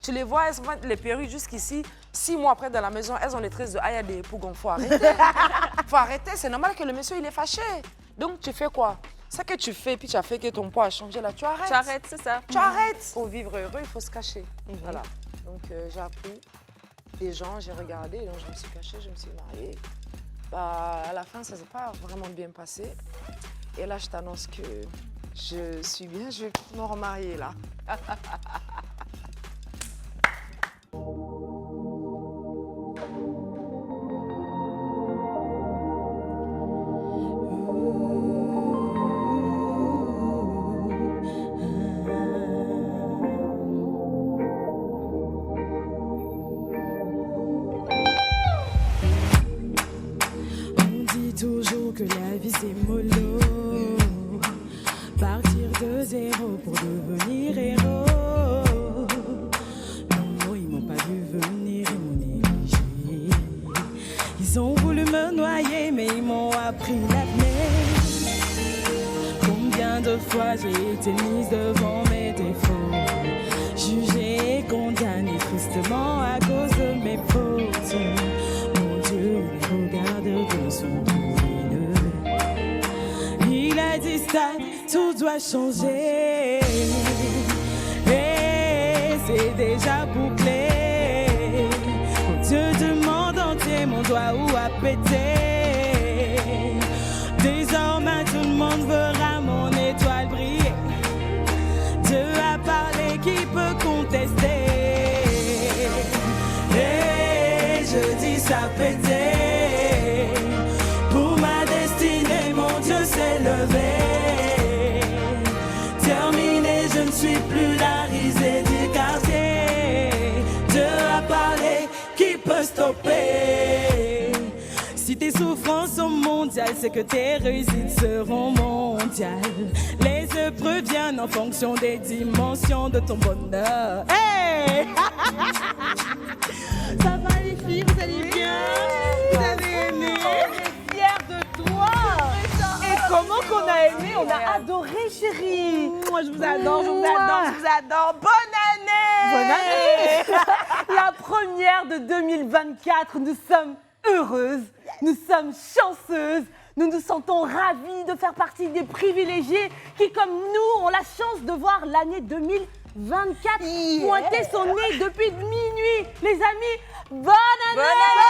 Tu les vois, elles se mettent les perruques jusqu'ici. 6 mois après, dans la maison, elles ont les tresses de Aya des Pougon. Faut arrêter. Faut arrêter. C'est normal que le monsieur, il est fâché. Donc, tu fais quoi? C'est que tu fais, puis tu as fait que ton poids a changé, là, tu arrêtes. Tu arrêtes, c'est ça. Tu arrêtes. Pour vivre heureux, il faut se cacher. Voilà. Donc, j'ai appris des gens, j'ai regardé, donc je me suis cachée, je me suis mariée. Bah, à la fin, ça ne s'est pas vraiment bien passé. Et là, je t'annonce que je suis bien, je vais me remarier, là. Toujours que la vie c'est mollo. Partir de zéro pour devenir héros. Non, ils m'ont pas vu venir, ils m'ont négligé. Ils ont voulu me noyer, mais ils m'ont appris l'apnée. Combien de fois j'ai été mise devant mes défauts, jugée et condamnée tristement à cause de mes fautes. Mon Dieu, les regards de son il a dit ça, tout doit changer. Et c'est déjà bouclé. Quand Dieu demande entier mon doigt où à péter. Désormais tout le monde verra mon étoile briller. Dieu a parlé, qui peut contester? Et je dis ça péter. Levé, terminé, je ne suis plus la risée du quartier. Dieu a parlé, qui peut stopper? Si tes souffrances sont mondiales, c'est que tes réussites seront mondiales. Les épreuves viennent en fonction des dimensions de ton bonheur. Hey! Ça va les filles, vous allez bien? Vous avez aimé? On est fiers de toi. Comment qu'on a aimé, on a adoré, chérie. Moi, je vous adore, je vous adore, je vous adore. Bonne année! Bonne année! La première de 2024, nous sommes heureuses, nous sommes chanceuses, nous nous sentons ravis de faire partie des privilégiés qui, comme nous, ont la chance de voir l'année 2024 pointer son nez depuis minuit. Les amis, bonne année! Bonne année!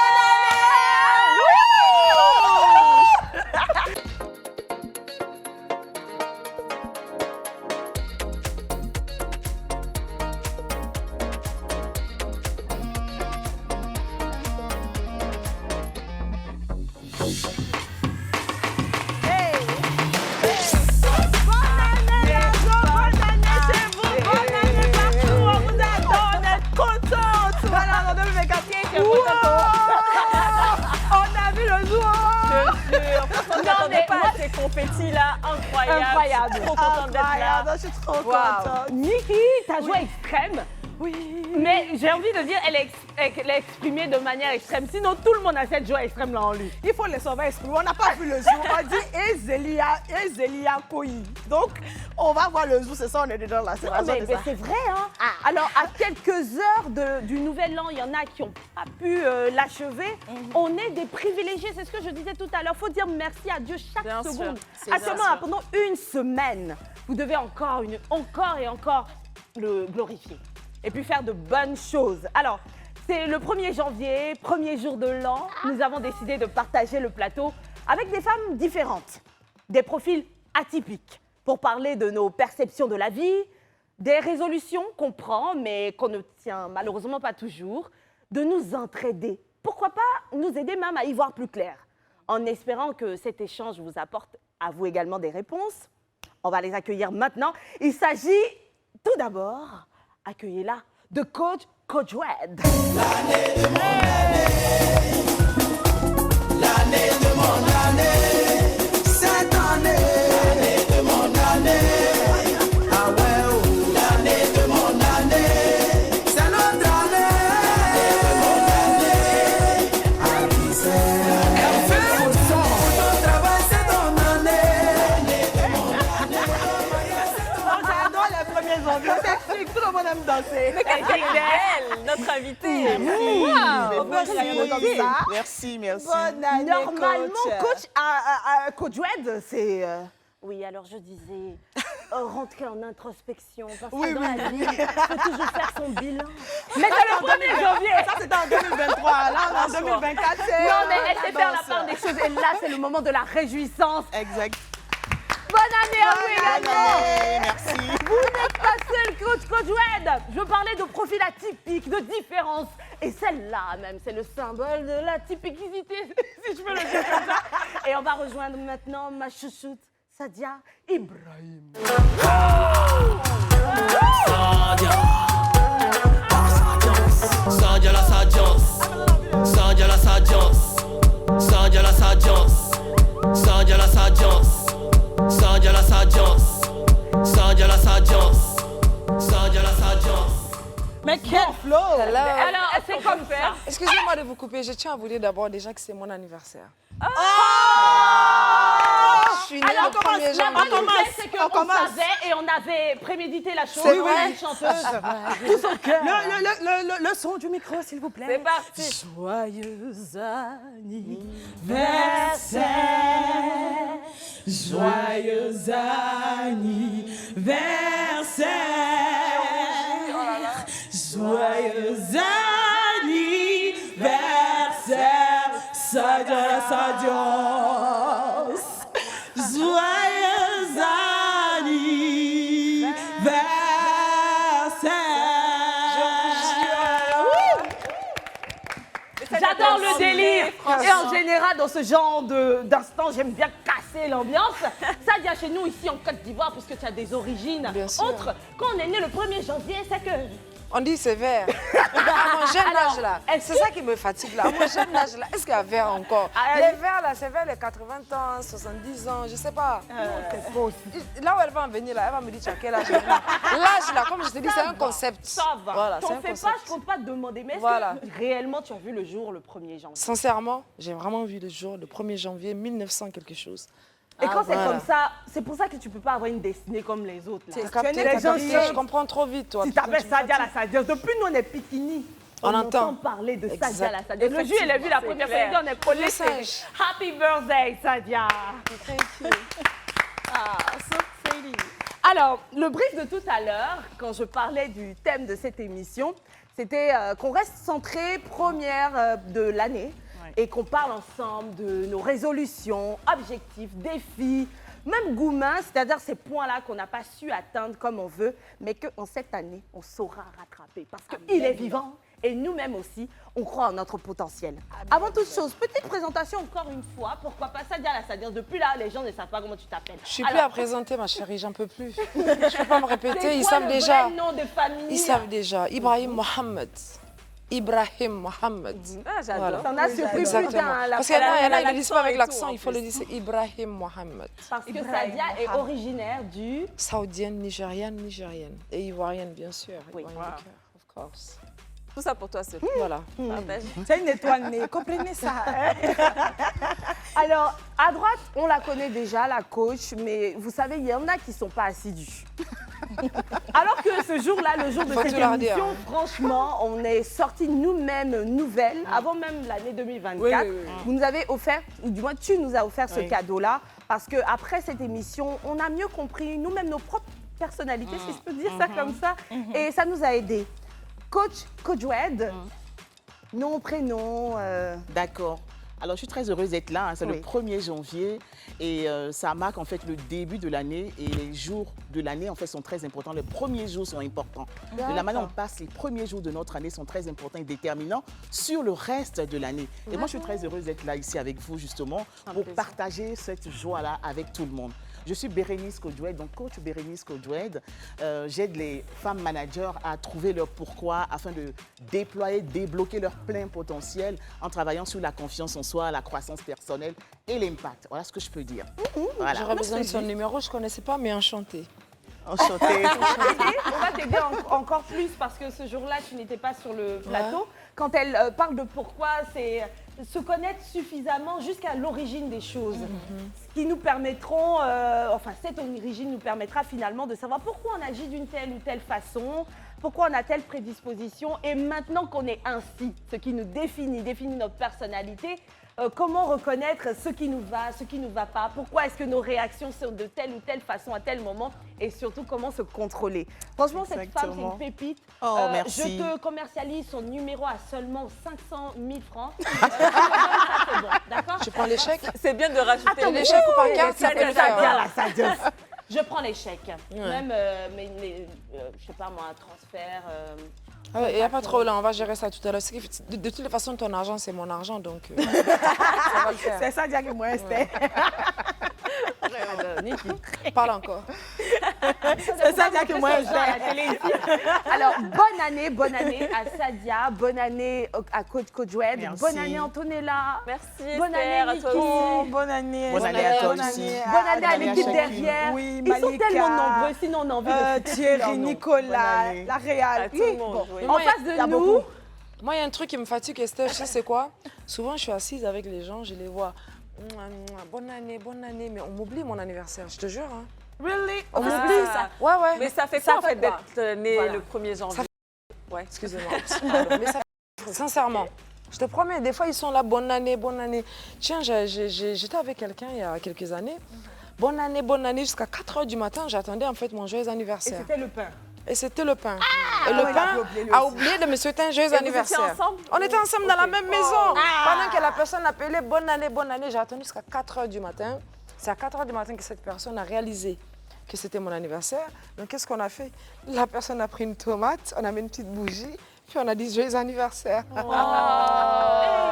Confetti là, incroyable. Je suis trop contente d'être là. Je suis trop contente. Niki, ta joie extrême. Oui. Mais j'ai envie de dire, elle est exprimée de manière extrême. Sinon, tout le monde a cette joie extrême là en lui. Il faut les sauver exprimer. On n'a pas vu le jour. On dit Ezelia Koyi. Donc, on va voir le jour. C'est ça, on est dedans là. Mais c'est vrai, hein. Alors, à quelques heures du Nouvel An, il y en a qui n'ont pas pu l'achever. On est des privilégiés. C'est ce que je disais tout à l'heure. Il faut dire merci à Dieu chaque seconde. Actuellement, pendant une semaine, vous devez encore et encore le glorifier. Et puis faire de bonnes choses. Alors, c'est le 1er janvier, premier jour de l'an. Nous avons décidé de partager le plateau avec des femmes différentes, des profils atypiques, pour parler de nos perceptions de la vie, des résolutions qu'on prend, mais qu'on ne tient malheureusement pas toujours, de nous entraider. Pourquoi pas nous aider même à y voir plus clair, en espérant que cet échange vous apporte à vous également des réponses. On va les accueillir maintenant. Il s'agit tout d'abord... Accueillez-la, de Coach Red. L'année de mon année, l'année de mon année, cette année, l'année de mon année, ah ouais, oh. L'année de mon année, c'est notre année, l'année de mon année, ah oui, c'est elle fait au son, ton travail c'est ton année, l'année de mon année. J'adore les premiers janvier. Tout le monde aime danser. Mais qu'est-ce qu'elle notre invité. Merci. Bonne année, normalement, Coach Wed, c'est... Oui, alors je disais, rentrer en introspection, parce que dans la vie, il faut toujours faire son bilan. Mais c'est le 1er janvier. Ça, c'était en 2023. Là, on est en 2024. Non, mais elle sait faire la part des choses. Et là, c'est le moment de la réjouissance. Exact. Bonne année à vous également. Merci. Vous n'êtes pas seul, Coach Wed. Je parlais de profil atypique, de différence. Et celle-là, même, c'est le symbole de la typicité, si je peux le dire comme ça. Et on va rejoindre maintenant ma chouchoute, Sadia Ibrahim. Sadia la sadiance, Sadia la sadiance, Sadia la sadiance, Sadia la sadiance, Sadia la sadiance, Sadia la sadiance, Sadia la sadiance. Mais quel flow! Alors, c'est comme ça. Excusez-moi de vous couper, je tiens à vous dire d'abord déjà que c'est mon anniversaire. Je suis née le 1er La bonne janvier. nouvelle, c'est qu'on savait et on avait prémédité la chose. C'est vrai. Une chanteuse. Tout son cœur. Le son du micro, s'il vous plaît. C'est parti. Joyeux anniversaire, joyeux anniversaire, joyeux anniversaire, Sadia la sadiance, joyeux anniversaire. J'adore le délire. Et en général, dans ce genre d'instant, j'aime bien casser l'ambiance. Sadia, chez nous, ici en Côte d'Ivoire, puisque tu as des origines Bien sûr. autres, quand on est né le 1er janvier, c'est que... On dit c'est vert. À mon jeune âge là, c'est ça qui me fatigue là. À mon jeune âge là, est-ce qu'il y a vert encore? Les verts là, c'est vers les 80 ans, 70 ans, je sais pas. C'est faux. Là où elle va en venir là, elle va me dire tu as quel âge? L'âge là, comme je te dis, c'est un concept. Ça va. Voilà, c'est T'en un fais concept. pas, je compte pas te demander. Mais est-ce Voilà. que réellement tu as vu le jour le 1er janvier? Sincèrement, j'ai vraiment vu le jour, le 1er janvier 1900 quelque chose. Et quand c'est voilà. comme ça, c'est pour ça que tu peux pas avoir une destinée comme les autres. Là. T'as capté, les gens je comprends trop vite toi. Si t'appelles Sadia la Sadia, depuis nous on est pikini. On entend parler de Exact. Sadia la Sadia. Le jour elle a vu la première fois, elle dit, on est collés. Message. Happy birthday Sadia. Alors, le brief de tout à l'heure, quand je parlais du thème de cette émission, c'était qu'on reste centré première de l'année et qu'on parle ensemble de nos résolutions, objectifs, défis, même gourmands, c'est-à-dire ces points-là qu'on n'a pas su atteindre comme on veut, mais qu'en cette année, on saura rattraper parce qu'il est vivant. Et nous-mêmes aussi, on croit en notre potentiel. Avant toute chose, petite présentation encore une fois. Pourquoi pas Sadia la Sadia? Depuis là, les gens ne savent pas comment tu t'appelles. Je suis plus à présenter ma chérie, j'en peux plus. Je peux pas me répéter, ils savent le déjà. vrai nom de famille? Ils savent déjà. Ibrahim Mohamed. Ibrahim Mohamed. Ah, j'adore. Voilà. T'en as surpris plus Exactement. d'un. Parce qu'il y en a, ils ne le disent pas avec l'accent et tout, l'accent, en il faut le plus. dire, c'est Ibrahim Mohamed. Parce que Sadia est originaire du... Saoudienne, nigérienne et ivoirienne, bien sûr. Oui. Ivoirienne de cœur, of course. Tout ça pour toi, Sophie. Voilà. Partage. C'est une étoile née, comprenez ça. Alors, à droite, on la connaît déjà, la coach, mais vous savez, il y en a qui ne sont pas assidus. Alors que ce jour-là, le jour de Faut cette tout leur dire. émission, franchement, on est sortis nous-mêmes nouvelles, avant même l'année 2024. Oui, oui, oui. Vous nous avez offert, ou du moins tu nous as offert ce Oui. cadeau-là, parce qu'après cette émission, on a mieux compris nous-mêmes nos propres personnalités, si je peux dire ça comme ça, et ça nous a aidés. Coach Wed, nom, prénom... D'accord. Alors, je suis très heureuse d'être là. Hein. C'est Oui. le 1er janvier et ça marque en fait le début de l'année. Et les jours de l'année, en fait, sont très importants. Les premiers jours sont importants. De la manière dont on passe, les premiers jours de notre année sont très importants et déterminants sur le reste de l'année. Et moi, je suis très heureuse d'être là ici avec vous, justement, pour partager cette joie-là avec tout le monde. Je suis Bérénice Kodjoued, donc coach Bérénice Kodjoued. J'aide les femmes managers à trouver leur pourquoi afin de déployer, débloquer leur plein potentiel en travaillant sur la confiance en soi, la croissance personnelle et l'impact. Voilà ce que je peux dire. Voilà. J'aurais besoin de son numéro, je ne connaissais pas, mais enchanté. Enchantée. On va t'aider encore plus parce que ce jour-là, tu n'étais pas sur le plateau. Quand elle parle de pourquoi, c'est se connaître suffisamment jusqu'à l'origine des choses. Ce qui nous permettront, enfin cette origine nous permettra finalement de savoir pourquoi on agit d'une telle ou telle façon, pourquoi on a telle prédisposition. Et maintenant qu'on est ainsi, ce qui nous définit notre personnalité, comment reconnaître ce qui nous va pas, pourquoi est-ce que nos réactions sont de telle ou telle façon à tel moment et surtout comment se contrôler. Franchement, cette femme, c'est une pépite. Oh, merci. Je te commercialise son numéro à seulement 500 000 francs. C'est bon, d'accord? Tu prends l'échec? C'est bien de rajouter Attends, l'échec ou par carte, ça peut le faire. Là, ça donne. Je prends l'échec. Même, je sais pas moi, un transfert. Il n'y a pas trop là, on va gérer ça tout à l'heure. De toutes les façons, ton argent, c'est mon argent, donc ça va le faire. C'est ça, Dia, que moi, c'était. Parle encore. C'est ça, Dia, que moi, j'étais. Alors, bonne année à Sadia, bonne année à Coach Wedge, bonne année Antonella. Merci, Bonne Esther, année, à toi Niki. aussi. Bonne année. Bonne année à toi aussi. Bonne année à Bonne année à l'équipe chacune. derrière. Oui, Ils sont Malika, tellement nombreux, sinon on a envie de citer Thierry, leur nom. Nicolas, année. la Réal. À tout le monde, oui. En face de nous, Moi, il y a un truc qui me fatigue, Esther, tu sais, c'est quoi? Souvent, je suis assise avec les gens, je les vois. Bonne année, mais on m'oublie mon anniversaire, je te jure. Hein. Really? On Ah. m'oublie ça. Ouais. Mais ça fait Ça quoi en fait fait quoi? d'être né Voilà. le 1er janvier? Ouais. Excusez-moi. Pardon, mais ça fait... Sincèrement, je te promets, des fois, ils sont là, bonne année. Tiens, j'étais avec quelqu'un il y a quelques années. Bonne année, jusqu'à 4 h du matin, j'attendais en fait mon joyeux et anniversaire. c'était le pain. Et c'était le pain. Et le ouais, il a pain oublié lui a aussi. oublié de me souhaiter un joyeux Et vous anniversaire. étiez ensemble? On était ensemble dans la même maison. Ah. Pendant que la personne appelait bonne année, j'ai attendu jusqu'à 4 h du matin. C'est à 4 h du matin que cette personne a réalisé que c'était mon anniversaire. Donc, qu'est-ce qu'on a fait? La personne a pris une tomate, on a mis une petite bougie, puis on a dit joyeux anniversaire.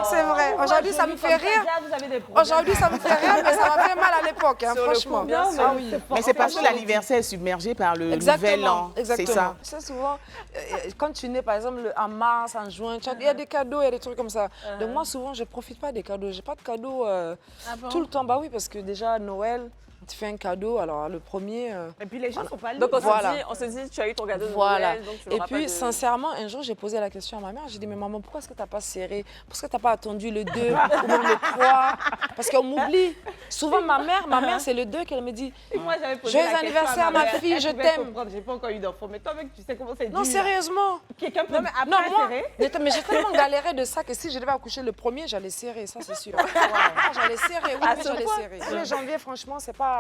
C'est vrai. Aujourd'hui, ça me fait rire. Vous avez des problèmes. Aujourd'hui, ça me fait rire, mais ça m'a fait mal à l'époque, hein, Sur le franchement. coup, bien sûr. Ah oui. Mais c'est parce que l'anniversaire est submergé par le nouvel an. Exactement. C'est ça. Tu sais, souvent, quand tu nais, par exemple, en mars, en juin, il y a des cadeaux, il y a des trucs comme ça. Donc moi, souvent, je ne profite pas des cadeaux. Je n'ai pas de cadeaux tout le temps. Bah oui, parce que déjà, Noël, tu fais un cadeau, alors le premier... Et puis les gens ne sont pas Donc libres. on se dit, tu as eu ton cadeau de Voilà. Noël, donc tu Et n'auras puis, pas de... sincèrement, un jour, j'ai posé la question à ma mère. J'ai dit, mais maman, pourquoi est-ce que tu n'as pas serré? Pourquoi est-ce que tu n'as pas attendu le 2 ou même le 3? Parce qu'on m'oublie. Souvent, ma mère, c'est le 2 qu'elle me dit. Et moi, j'avais posé Joyeux la question anniversaire, à ma mère. fille, Elle je pouvait t'aime. comprendre, j'ai pas encore eu d'enfant. Mais toi, mec, tu sais comment c'est dur. Non, sérieusement. Quelqu'un peut Non, après moi, serrer. mais j'ai tellement galéré de ça que si je devais accoucher le premier, j'allais serrer, ça c'est sûr. J'allais serrer, oui, mais j'allais serrer. Le janvier, franchement, c'est pas...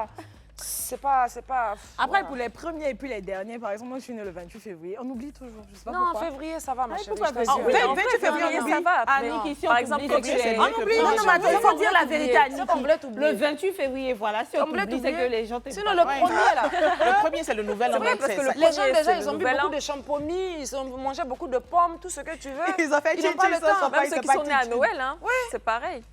Après, voilà. pour les premiers et puis les derniers, par exemple, moi, je suis née le 28 février. On oublie toujours, je sais pas Non, en pourquoi. février, ça va, ma Ah, chérie. pourquoi je pas? t'assure. Oui, en 28 fait, février, on ça va. Ah, mais Niki, si on par exemple, t'oublie, quand tu c'est es... que- On oublie. Non, mais attends, il faut on dire la voulait vérité à t'oublier. Niki. On voulait t'oublier. Le 28 février, voilà, si on On voulait t'oublie, c'est que t'oublier. les gens t'aiment Sinon, pas. le premier, là. Le premier, c'est le nouvel an. vrai, parce que le Les gens, premier, déjà, c'est ils le ont bu nouvel beaucoup an. de champomis, ils ont mangé beaucoup de pommes, tout ce que tu veux. Ils ont fait Ils n'ont pas le temps. Même ceux qui sont nés à Noël, hein, c'est pareil.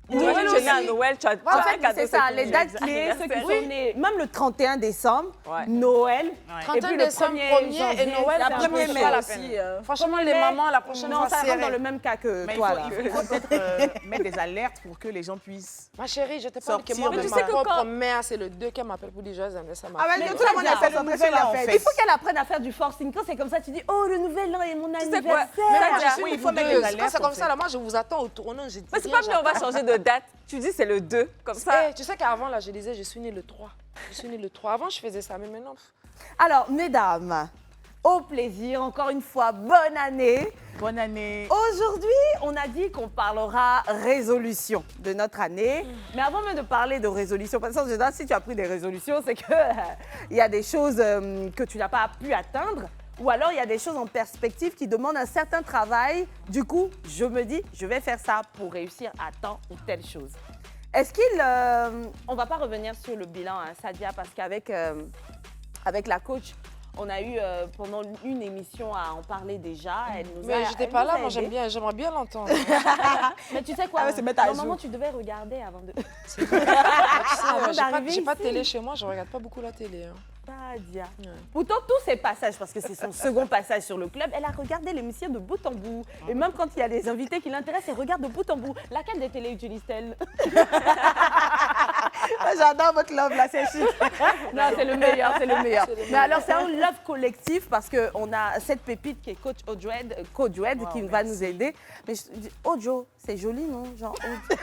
Oui, Toi, tu es né à aussi. Noël, tu as En un fait, cadeau, c'est ça, les fini. dates clés, ceux qui Anniversaire. sont nés, même le 31 décembre, Ouais. Noël, et 31 puis le décembre, 1er premier janvier, et Noël, la c'est un peu première chaud mai à la aussi. peine. Franchement, les Mais- mamans, la prochaine Non, fois, ça rentre dans serrez. le même cas que Mais toi, il là. faut peut-être mettre des alertes pour que les gens puissent... Ma chérie, je te parle Sortir que moi, de mais ma tu sais que propre propre mère, c'est le 2 qu'elle m'appelle pour dire joyeux anniversaire, ma Ah, fille. mais Mais tout le monde très a fait bien. le nouvel an, en Il fait. Il faut qu'elle apprenne à faire du forcing. Quand c'est comme ça, tu dis, oh, le nouvel an est mon sais quoi? anniversaire. Mais moi, Je suis Oui, une il faut mettre boudeuse. des alertes, Quand c'est en comme fait. ça, là, moi, je vous attends au tournant. Je dis Mais c'est rien, pas mieux, on va changer de date. Tu dis c'est le 2, comme ça. Tu sais qu'avant, là, je disais, je suis née le 3. Je suis née le 3. Avant, je faisais ça, mais maintenant... Alors, mesdames, au plaisir, encore une fois, bonne année. Bonne année. Aujourd'hui, on a dit qu'on parlera résolution de notre année. Mais avant même de parler de résolution, parce que si tu as pris des résolutions, c'est que il y a des choses que tu n'as pas pu atteindre. Ou alors, il y a des choses en perspective qui demandent un certain travail. Du coup, je me dis, je vais faire ça pour réussir à temps ou telle chose. Est-ce qu'il... on ne va pas revenir sur le bilan, hein, Sadia, parce qu'avec avec la coach, on a eu pendant une émission à en parler déjà. Elle nous Mais a, j'étais elle pas nous là, a moi, aidés. j'aimerais bien l'entendre. Mais tu sais quoi, Ah ouais, se mettre à normalement, jour. tu devais regarder avant de... Tu sais, j'ai d'arriver pas de ici. télé chez moi, je regarde pas beaucoup la télé. Hein. Sadia. Pourtant, tous ces passages, parce que c'est son second passage sur le club, elle a regardé l'émission de bout en bout. Et même quand il y a des invités qui l'intéressent, elle regarde de bout en bout. Laquelle des télés utilise-t-elle? J'adore votre love, là, c'est chic. Non, c'est le meilleur, c'est le meilleur. C'est le Mais meilleur. alors, c'est un love collectif parce qu'on a cette pépite qui est coach Odwed qui va nous aider. Mais je dis, Ojo, c'est joli, non? Genre, Ojo.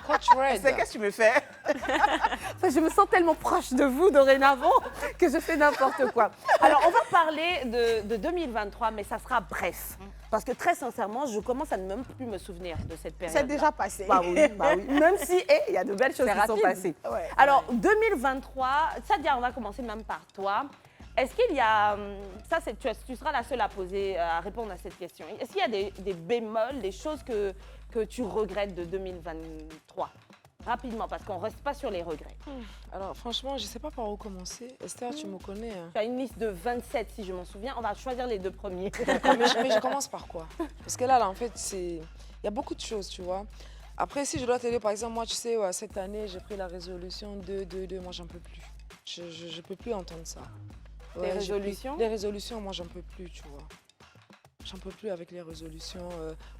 Coach Red. C'est qu'est-ce que tu me fais? Je me sens tellement proche de vous dorénavant que je fais n'importe quoi. Alors, on va parler de 2023, mais ça sera bref. Parce que très sincèrement, je commence à ne même plus me souvenir de cette période. C'est déjà passé. Bah oui. Même si, il y a de belles choses qui sont passées. Ouais. Alors, 2023, Sadia, on va commencer même par toi. Est-ce qu'il y a, tu seras la seule à répondre à cette question. Est-ce qu'il y a des bémols, des choses que tu regrettes de 2023? Rapidement, parce qu'on ne reste pas sur les regrets. Alors, franchement, je ne sais pas par où commencer. Esther, tu me connais. Hein. Tu as une liste de 27, si je m'en souviens. On va choisir les 2 premiers. mais je commence par quoi? Parce que là, en fait, il y a beaucoup de choses, tu vois. Après, si je dois te dire, par exemple, moi, tu sais, cette année, j'ai pris la résolution 2-2-2. Moi, j'en peux plus. Je ne peux plus entendre ça. Les résolutions? Les résolutions, moi, j'en peux plus, tu vois. J'en peux plus avec les résolutions.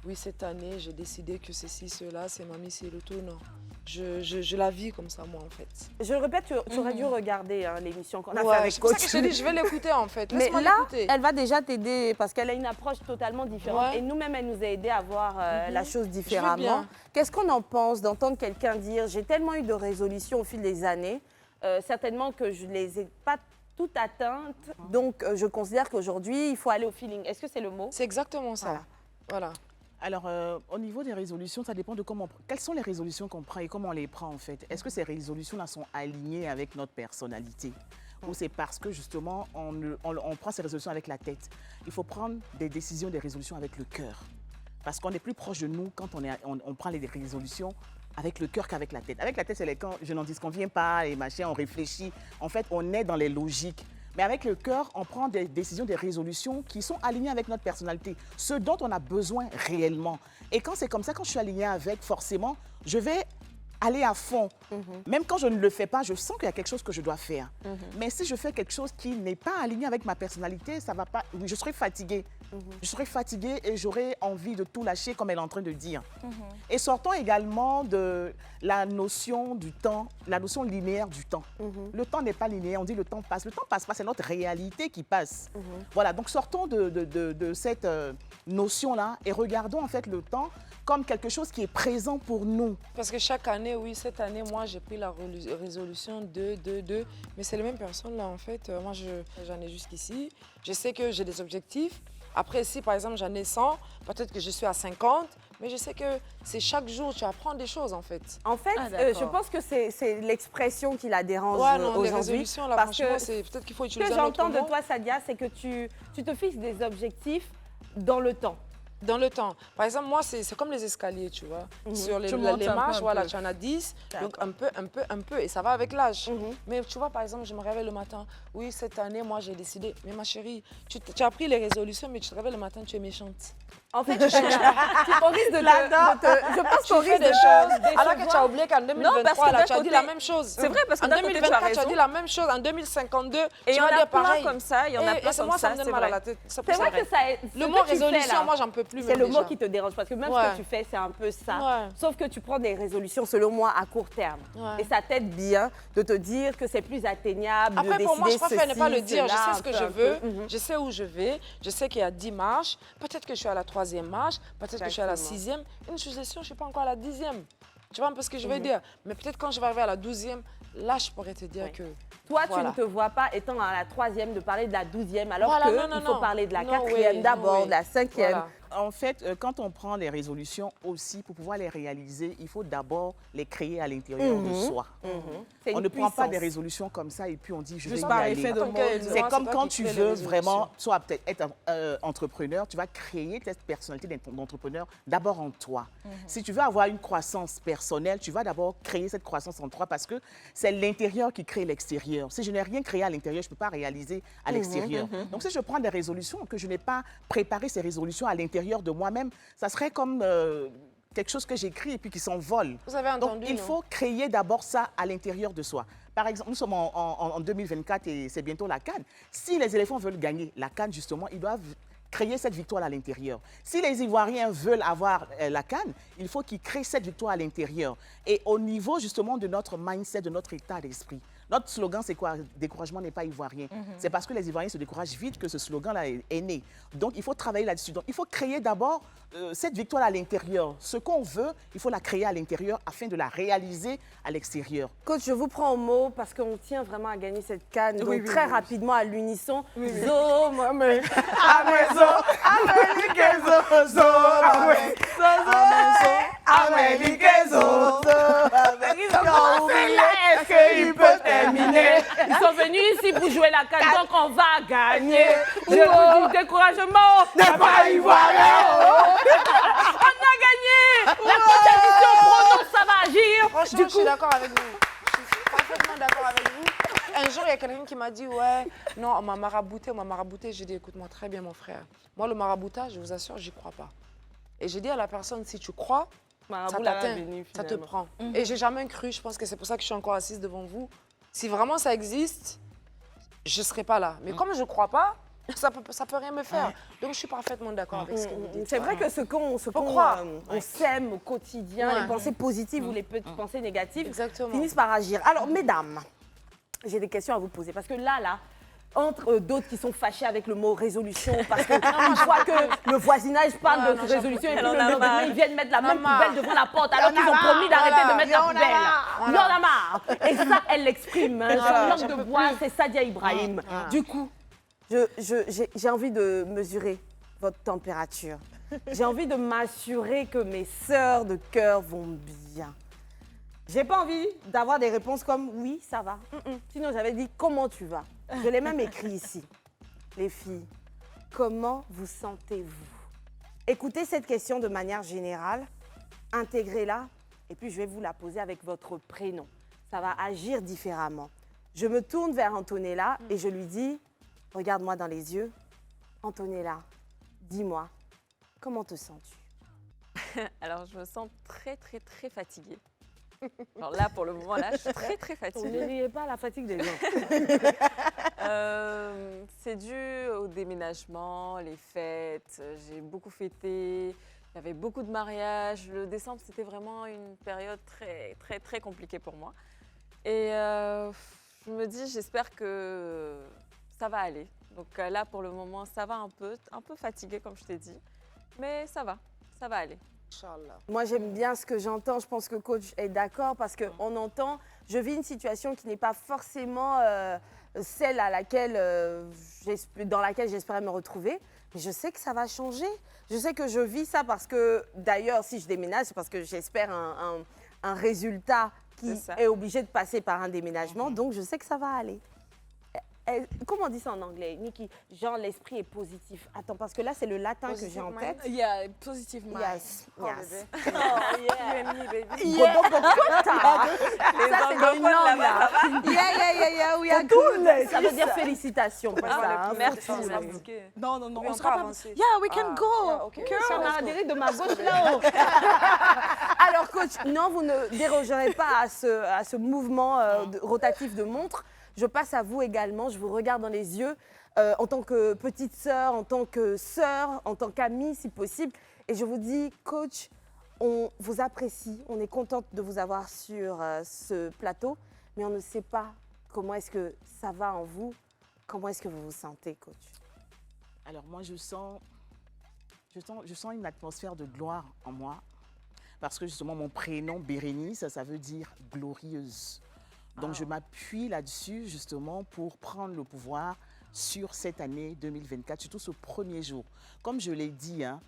Oui, cette année, j'ai décidé que ceci, cela, c'est mamie, c'est le tout. Non. Je la vis comme ça, moi, en fait. Je le répète, tu aurais dû regarder l'émission qu'on a fait avec c'est pour ça Coach. que je te dis, je vais l'écouter, en fait. Mais Laisse-moi là, l'écouter. elle va déjà t'aider parce qu'elle a une approche totalement différente. Ouais. Et nous-mêmes, elle nous a aidé à voir la chose Je veux différemment. bien. Qu'est-ce qu'on en pense d'entendre quelqu'un dire « J'ai tellement eu de résolutions au fil des années, certainement que je ne les ai pas toutes atteintes, donc je considère qu'aujourd'hui, il faut aller au feeling ». Est-ce que c'est le mot? C'est exactement ça. Voilà. Alors, au niveau des résolutions, ça dépend de comment... Quelles sont les résolutions qu'on prend et comment on les prend, en fait? Est-ce que ces résolutions-là sont alignées avec notre personnalité? Ou c'est parce que, justement, on prend ces résolutions avec la tête? Il faut prendre des décisions, des résolutions avec le cœur. Parce qu'on est plus proche de nous quand on prend les résolutions avec le cœur qu'avec la tête. Avec la tête, c'est quand je n'en dis qu'on vient pas, et machin, on réfléchit. En fait, on est dans les logiques. Mais avec le cœur, on prend des décisions, des résolutions qui sont alignées avec notre personnalité, ce dont on a besoin réellement. Et quand c'est comme ça, quand je suis alignée avec, forcément, je vais aller à fond. Même quand je ne le fais pas, je sens qu'il y a quelque chose que je dois faire. Mais si je fais quelque chose qui n'est pas aligné avec ma personnalité, ça va pas. Je serai fatiguée. Je serai fatiguée et j'aurai envie de tout lâcher, comme elle est en train de dire. Et sortons également de la notion du temps, la notion linéaire du temps. Le temps n'est pas linéaire, on dit le temps passe. Le temps passe pas, c'est notre réalité qui passe. Voilà, donc sortons de cette notion-là et regardons en fait le temps comme quelque chose qui est présent pour nous. Parce que chaque année, oui, cette année, moi, j'ai pris la résolution 2-2-2. Mais c'est les mêmes personnes, là, en fait. Moi, j'en ai jusqu'ici. Je sais que j'ai des objectifs. Après, si, par exemple, j'en ai 100, peut-être que je suis à 50. Mais je sais que c'est chaque jour, tu apprends des choses, en fait. En fait, je pense que c'est l'expression qui la dérange non, les aujourd'hui. résolutions, là, Parce franchement, que peut-être qu'il faut ce que utiliser un autre j'entends de mot. toi, Sadia, c'est que tu te fixes des objectifs dans le temps. Dans le temps. Par exemple, moi, c'est comme les escaliers, tu vois. Sur les montes un marches, peu, voilà, tu en as 10, donc un peu, et ça va avec l'âge. Mais tu vois, par exemple, je me réveille le matin. Oui, cette année, moi, j'ai décidé. Mais ma chérie, tu as pris les résolutions, mais tu te réveilles le matin, tu es méchante. En fait, tu risques je pense qu'on Tu fais risque des choses, alors que tu as oublié qu'en parce 2023, que là, d'un tu as dit côté- la même chose. C'est vrai, parce que en d'un côté, tu as 2024, tu as raison. dit la même chose. En 2052, Et tu il y en vas a dire plein pareil. comme ça, il y en a Et plein c'est comme moi, ça me ça, donne c'est mal à vrai. la tête. C'est vrai que ça Le ce mot que tu fais, résolution, là, moi, j'en peux plus. c'est même le mot déjà. qui te dérange parce que même ce Ouais. que tu fais, c'est un peu ça. Ouais. Sauf que tu prends des résolutions, selon moi, à court terme. Ouais. Et ça t'aide bien de te dire que c'est plus atteignable, Après, de pour moi, je décider préfère ne pas le ceci, dire. Je cela, sais ce que un je peu, veux, un peu. je sais où je vais, je sais qu'il y a 10 marches. Peut-être que je suis à la 3e marche, peut-être que je suis à la Exactement. 6e. Une suggestion, je ne suis pas encore à la 10e. Tu vois un peu ce que je veux dire? Mais peut-être quand je vais arriver à la 12e, là, je pourrais te dire Oui. que... Toi, Voilà. tu ne te vois pas étant à la 3e de parler de la 12e, alors Voilà, qu'il non, faut non. parler de la Non, 4e oui, d'abord, oui. de la 5e. Voilà. En fait, quand on prend les résolutions aussi, pour pouvoir les réaliser, il faut d'abord les créer à l'intérieur de soi. C'est On une ne prend pas des puissance. résolutions comme ça et puis on dit je vais Juste y par aller. effet de Attends, mode. que- C'est Moi, comme toi quand qui tu crée les veux résolutions. vraiment, soit peut-être être entrepreneur, tu vas créer cette personnalité d'entrepreneur d'abord en toi. Si tu veux avoir une croissance personnelle, tu vas d'abord créer cette croissance en toi parce que c'est l'intérieur qui crée l'extérieur. Si je n'ai rien créé à l'intérieur, je ne peux pas réaliser à l'extérieur. Donc si je prends des résolutions, que je n'ai pas préparé ces résolutions à l'intérieur de moi-même, ça serait comme quelque chose que j'écris et puis qui s'envole. Vous avez entendu, Donc, il non? faut créer d'abord ça à l'intérieur de soi. Par exemple, nous sommes en 2024 et c'est bientôt la CAN. Si les éléphants veulent gagner la CAN, justement, ils doivent créer cette victoire à l'intérieur. Si les Ivoiriens veulent avoir la CAN, il faut qu'ils créent cette victoire à l'intérieur. Et au niveau, justement, de notre mindset, de notre état d'esprit, Notre slogan, c'est quoi? Découragement n'est pas ivoirien. C'est parce que les Ivoiriens se découragent vite que ce slogan-là est né. Donc, il faut travailler là-dessus. Donc, il faut créer d'abord cette victoire à l'intérieur. Ce qu'on veut, il faut la créer à l'intérieur afin de la réaliser à l'extérieur. Coach, je vous prends au mot parce qu'on tient vraiment à gagner cette canne. Donc, très rapidement, à l'unisson. Zo, mame. Ils sont venus ici pour jouer la canne, donc on va gagner. Je vous dis, découragement n'est pas ivoirien. On a gagné. La prochaine édition, Chrono, ça va agir. Franchement, je suis d'accord avec vous. Je suis parfaitement d'accord avec vous. Un jour, il y a quelqu'un qui m'a dit, ouais, non, on m'a marabouté. J'ai dit, écoute-moi très bien, mon frère. Moi, le maraboutage, je vous assure, j'y crois pas. Et j'ai dit à la personne, si tu crois, ça t'atteint, ça te prend. Et j'ai jamais cru, je pense que c'est pour ça que je suis encore assise devant vous. Si vraiment ça existe, je ne serai pas là. Mais comme je ne crois pas, ça peut rien me faire. Donc je suis parfaitement d'accord avec ce que vous dites. C'est vrai que ce qu'on sème au quotidien, les pensées positives ou les pensées négatives, finissent par agir. Alors, mesdames, j'ai des questions à vous poser. Parce que là, entre d'autres qui sont fâchés avec le mot résolution, parce qu'une fois que le voisinage parle de résolution, et puis le lendemain, ils viennent mettre la même poubelle devant la porte, alors qu'ils ont promis d'arrêter de mettre la poubelle. Il y en a marre. Et ça, elle l'exprime. Son langue de bois, c'est Sadia Ibrahim. Du coup, j'ai envie de mesurer votre température. J'ai envie de m'assurer que mes sœurs de cœur vont bien. J'ai pas envie d'avoir des réponses comme « oui, ça va ». Sinon, j'avais dit « comment tu vas ». Je l'ai même écrit ici. Les filles, comment vous sentez-vous? Écoutez cette question de manière générale, intégrez-la, et puis je vais vous la poser avec votre prénom. Ça va agir différemment. Je me tourne vers Antonella et je lui dis, regarde-moi dans les yeux. Antonella, dis-moi, comment te sens-tu? Alors, je me sens très, très, très fatiguée. Alors là, pour le moment, là, je suis très, très fatiguée. Ne riez pas à la fatigue des gens. C'est dû au déménagement, les fêtes. J'ai beaucoup fêté. Il y avait beaucoup de mariages. Le décembre, c'était vraiment une période très, très, très compliquée pour moi. Et je me dis, j'espère que ça va aller. Donc là, pour le moment, ça va un peu fatiguée, comme je t'ai dit. Mais ça va aller. Moi, j'aime bien ce que j'entends. Je pense que coach est d'accord parce qu'on entend, je vis une situation qui n'est pas forcément celle dans laquelle j'espérais me retrouver. Mais je sais que ça va changer. Je sais que je vis ça parce que, d'ailleurs, si je déménage, c'est parce que j'espère un résultat qui est obligé de passer par un déménagement. Donc, je sais que ça va aller. Comment on dit ça en anglais, Nikki? Genre, l'esprit est positif. Attends, parce que là, c'est le latin que j'ai en tête. Yeah, positive mind. Yes, yes. Oh, yeah. You and me, baby. Yeah. Ça, c'est dans une langue, là. Yeah, we are good. Ça veut dire félicitations. Merci. Non, On sera avancé. Yeah, we can go. Ça m'a adhéré de ma gauche là-haut. Alors, coach, non, vous ne dérogerez pas à ce mouvement rotatif de montre. Je passe à vous également, je vous regarde dans les yeux en tant que petite sœur, en tant que sœur, en tant qu'amie si possible. Et je vous dis, coach, on vous apprécie, on est contente de vous avoir sur ce plateau, mais on ne sait pas comment est-ce que ça va en vous, comment est-ce que vous vous sentez, coach? Alors moi, je sens une atmosphère de gloire en moi, parce que justement, mon prénom, Bérénice, ça veut dire glorieuse. Donc, je m'appuie là-dessus, justement, pour prendre le pouvoir sur cette année 2024, surtout ce premier jour. Comme je l'ai dit, hein,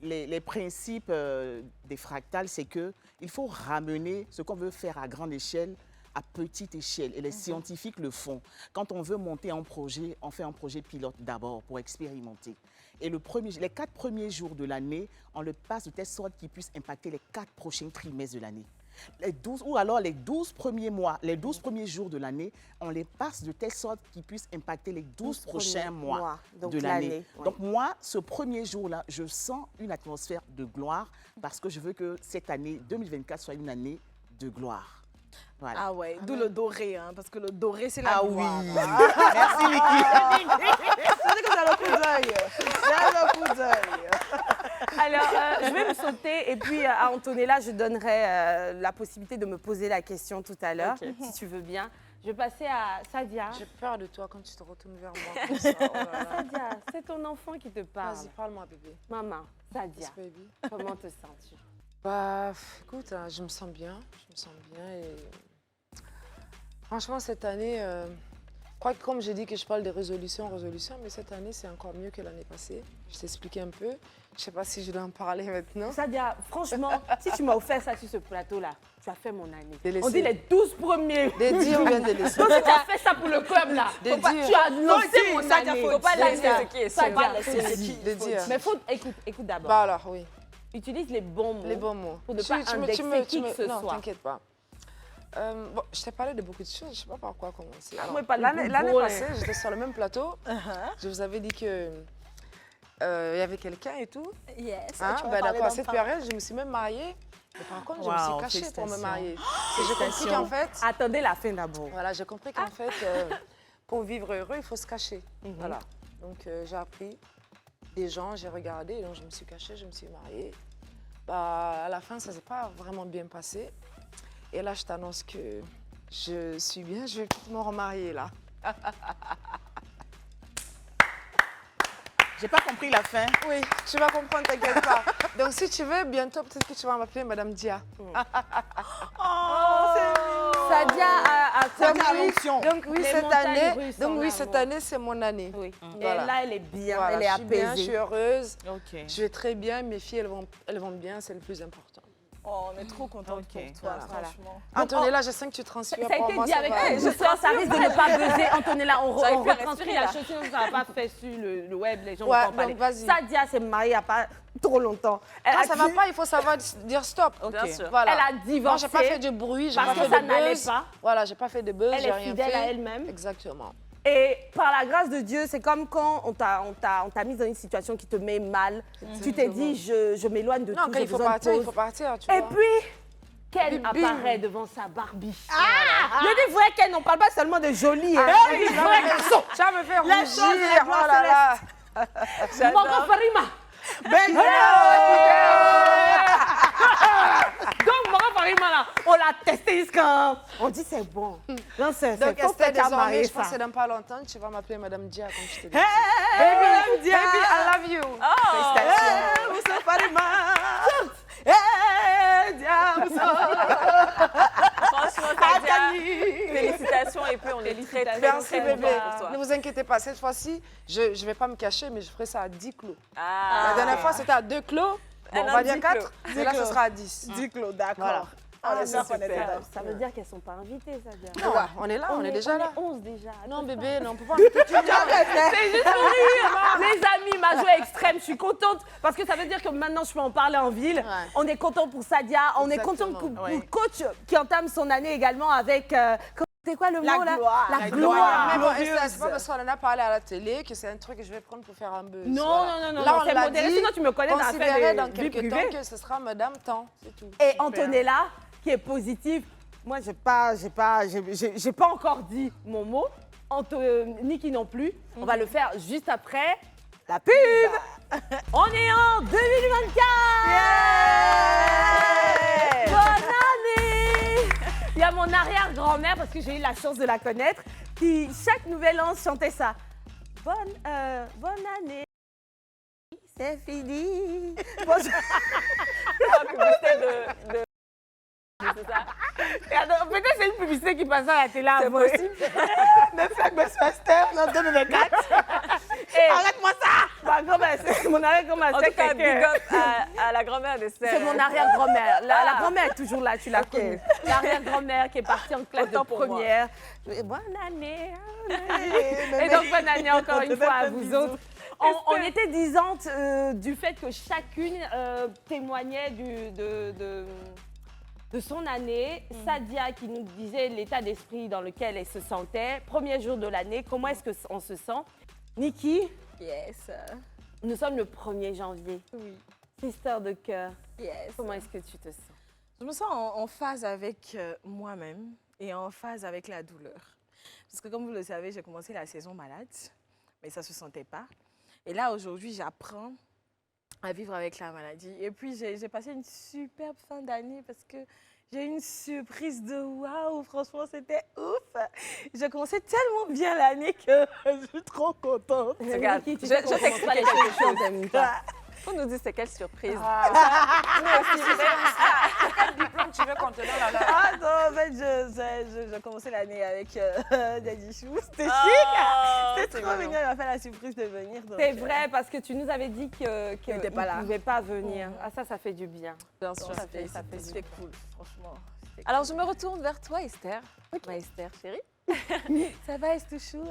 les principes des fractales, c'est qu'il faut ramener ce qu'on veut faire à grande échelle à petite échelle. Et les scientifiques le font. Quand on veut monter un projet, on fait un projet pilote d'abord pour expérimenter. Et les 4 premiers jours de l'année, on le passe de telle sorte qu'il puisse impacter les 4 prochains trimestres de l'année. Les 12 premiers mois, les 12 premiers jours de l'année, on les passe de telle sorte qu'ils puissent impacter les 12 prochains mois de l'année. Donc moi, ce premier jour-là, je sens une atmosphère de gloire parce que je veux que cette année 2024 soit une année de gloire. Voilà. Ah ouais, d'où le doré, hein, parce que le doré, c'est la gloire. Oui. Merci, Niki. C'est que ça a le coup d'œil. Alors, je vais me sauter et puis à Antonella, je donnerai la possibilité de me poser la question tout à l'heure, si tu veux bien. Je vais passer à Sadia. J'ai peur de toi quand tu te retournes vers moi comme ça. Oh là là. Sadia, c'est ton enfant qui te parle. Vas-y, parle-moi, bébé. Maman, Sadia, Yes, baby. comment te sens-tu? Bah, écoute, hein, je me sens bien. Je me sens bien et franchement, cette année, je crois que comme j'ai dit que je parle des résolutions, mais cette année, c'est encore mieux que l'année passée. Je t'ai expliqué un peu. Je sais pas si je dois en parler maintenant. Sadia, franchement, si tu m'as offert ça sur ce plateau-là, tu as fait mon année. De laisser. On dit les 12 premiers. Des dire ou bien de laisser. Donc, si tu as fait ça pour le club, là, Des faut pas- dire. tu as lancé mon Sadia, année. faut pas laisser ce qui est sûr. Sadia, Faut pas laisser faut ce qui de dire. Mais faut, écoute d'abord. Bah alors, oui. Utilise les bons mots. Les bons mots. Pour ne pas indexer qui que ce non, soit. t'inquiète pas. Bon, je t'ai parlé de beaucoup de choses, je ne sais pas par quoi commencer. Alors, moi, pas les l'année plus passée, j'étais sur le même plateau. Je vous avais dit que y avait quelqu'un et tout. Yes. Hein, tu m'as ben, parlé d'accord, à cette d'enfant. période, je me suis même mariée. Mais par contre, je me Wow, suis cachée pour me félicitations. marier. Et j'ai compris qu'en fait, Attendez la fin d'abord. voilà, j'ai compris qu'en fait, pour vivre heureux, il faut se cacher. Voilà. Donc, j'ai appris des gens, j'ai regardé, donc je me suis cachée, je me suis mariée. Bah, à la fin, ça ne s'est pas vraiment bien passé. Et là, je t'annonce que je suis bien, je vais me remarier là. J'ai pas compris la fin. Oui, tu vas comprendre, t'inquiète pas. Donc, si tu veux, bientôt, peut-être que tu vas m'appeler Madame Dia. Sadia a Sadia a l'onction. Donc, oui, Les cette montagnes année, russes donc, en oui, cette amour. année, c'est mon année. Oui. Voilà. Et là, elle est bien, Voilà, elle est je suis bien, je apaisée. suis heureuse. Ok. Je vais très bien, mes filles, elles vont bien, c'est le plus important. Oh, on est trop contente Ok, pour toi, voilà. franchement. Antonella, je sens que tu Ça transpires a pour été moi. dit ça avec va. elle. Ce soir, ça risque de ne pas buzzer. Antonella, on J'arrive plus à retranscrit respirer, la là. chose, sinon ça ne va pas faire sur le web, les gens Ouais, vont pas en parler. donc vas-y. Sadia s'est mariée il n'y a pas trop longtemps. Elle Quand a ça ne va dit- pas, il faut savoir dire stop. Bien sûr. Voilà. Elle a Moi, divorcé j'ai pas fait de bruit, j'ai parce pas que fait ça de n'allait buzz. pas. Voilà, j'ai pas fait de buzz, Elle j'ai est rien fidèle fait. à elle-même. Exactement. Et par la grâce de Dieu, c'est comme quand on t'a mise dans une situation qui te met mal. Tu t'es dit, je m'éloigne de Non, tout, quand j'ai il faut besoin de partir, il pause. faut partir, tu Et vois. puis, Ken Bim. apparaît devant sa Barbie. Je dis vrai Ken, on ne parle pas seulement de joli. Hein. Ah, On dit tu vrai vas garçon. Tu vas me faire Les choses, rougir, les oh gloires là là. Morgan Farima. Donc, Morgan Farima, là, on l'a testé jusqu'à... On dit c'est bon. Non, c'est Donc, faut Esther, que tu as désormais, marié je pense que ça. dans pas longtemps, tu vas m'appeler Madame Dia, comme je te dis. Madame Dia. Baby, I love you. Eh, Moussa Farima. Eh, Dia, Franchement, Sadia, félicitations et puis on est très, très, Merci, très bébé. contents pour toi. Ne vous inquiétez pas, cette fois-ci, je ne vais pas me cacher, mais je ferai ça à 10 clos. Ah. La dernière fois, c'était à 2 clos. Bon, on a va 10 dire 4, clos. mais là, ce sera à 10. 10 Claude, d'accord. Voilà. On est sûr qu'on est super. dedans. Ça veut dire qu'elles ne sont pas invitées, Sadia. Non, on est là, on est déjà là. 11 déjà. Non, bébé, non, on ne peut pas inviter tout le monde. C'est juste pour rire. Les amis, ma joie extrême, je suis contente parce que ça veut dire que maintenant je peux en parler en ville. Ouais. On est content pour Sadia, on est content Exactement. pour le coach qui entame son année également avec. C'est quoi le La mot là? gloire. La La gloire. Mais bon, Esther, c'est pas parce qu'on en a parlé à la télé que c'est un truc que je vais prendre pour faire un buzz. Non, Voilà. non, Là, non, on c'est l'a modéré. dit, Sinon, tu me connais dans considérez l'affaire dans de vie quelques temps privée. que ce sera Madame Temps, c'est tout. Et Antonella, qui est positive. Moi, j'ai pas encore dit mon mot. Niki non plus. On va le faire juste après la pub. On est en 2024. Bonne année. Il y a mon arrière-grand-mère, parce que j'ai eu la chance de la connaître, qui, chaque nouvel an, chantait ça. Bonne année. C'est fini. Bonjour. La publicité de... C'est ça. Peut-être c'est une publicité qui passe à la télé. C'est possible. Le flag Westminster en 2024. Arrête-moi ça. Ma grand-mère, c'est mon arrière-grand-mère. En tout cas, big up à la grand-mère d'Esther. C'est mon arrière-grand-mère. La grand-mère est toujours là, tu l'as connue. L'arrière-grand-mère qui est partie en classe de Autant pour moi. première. Bonne année. Et donc, bonne année encore une fois à vous autres. On était disantes du fait que chacune témoignait de son année. Sadia qui nous disait l'état d'esprit dans lequel elle se sentait. Premier jour de l'année, comment est-ce qu'on se sent? Niki, Yes. nous sommes le 1er janvier. Oui. Sister de cœur, Yes. comment est-ce que tu te sens? Je me sens en phase avec moi-même et en phase avec la douleur. Parce que comme vous le savez, j'ai commencé la saison malade, mais ça ne se sentait pas. Et là, aujourd'hui, j'apprends à vivre avec la maladie. Et puis, j'ai passé une superbe fin d'année parce que j'ai eu une surprise de waouh. Franchement, c'était ouf. J'ai commencé tellement bien l'année que je suis trop contente. Regarde, Qui, tu je sais qu'on t'explique commence pas les quelque chose. choses. Faut nous dire c'est quelle surprise. Quel diplôme tu veux qu'on te donne alors? Ah non, en fait, j'ai commencé l'année avec Daddy Chou. C'était chic. C'était trop mignon. Il m'a fait la surprise de venir. donc, C'est vrai, parce que tu nous avais dit qu'il n'était pas là. ne pouvait pas venir. Ah, ça fait du bien. Bien sûr. C'était cool, franchement. Alors, je me retourne vers toi, Esther. Ma Esther, chérie. Ça va, Estouchou?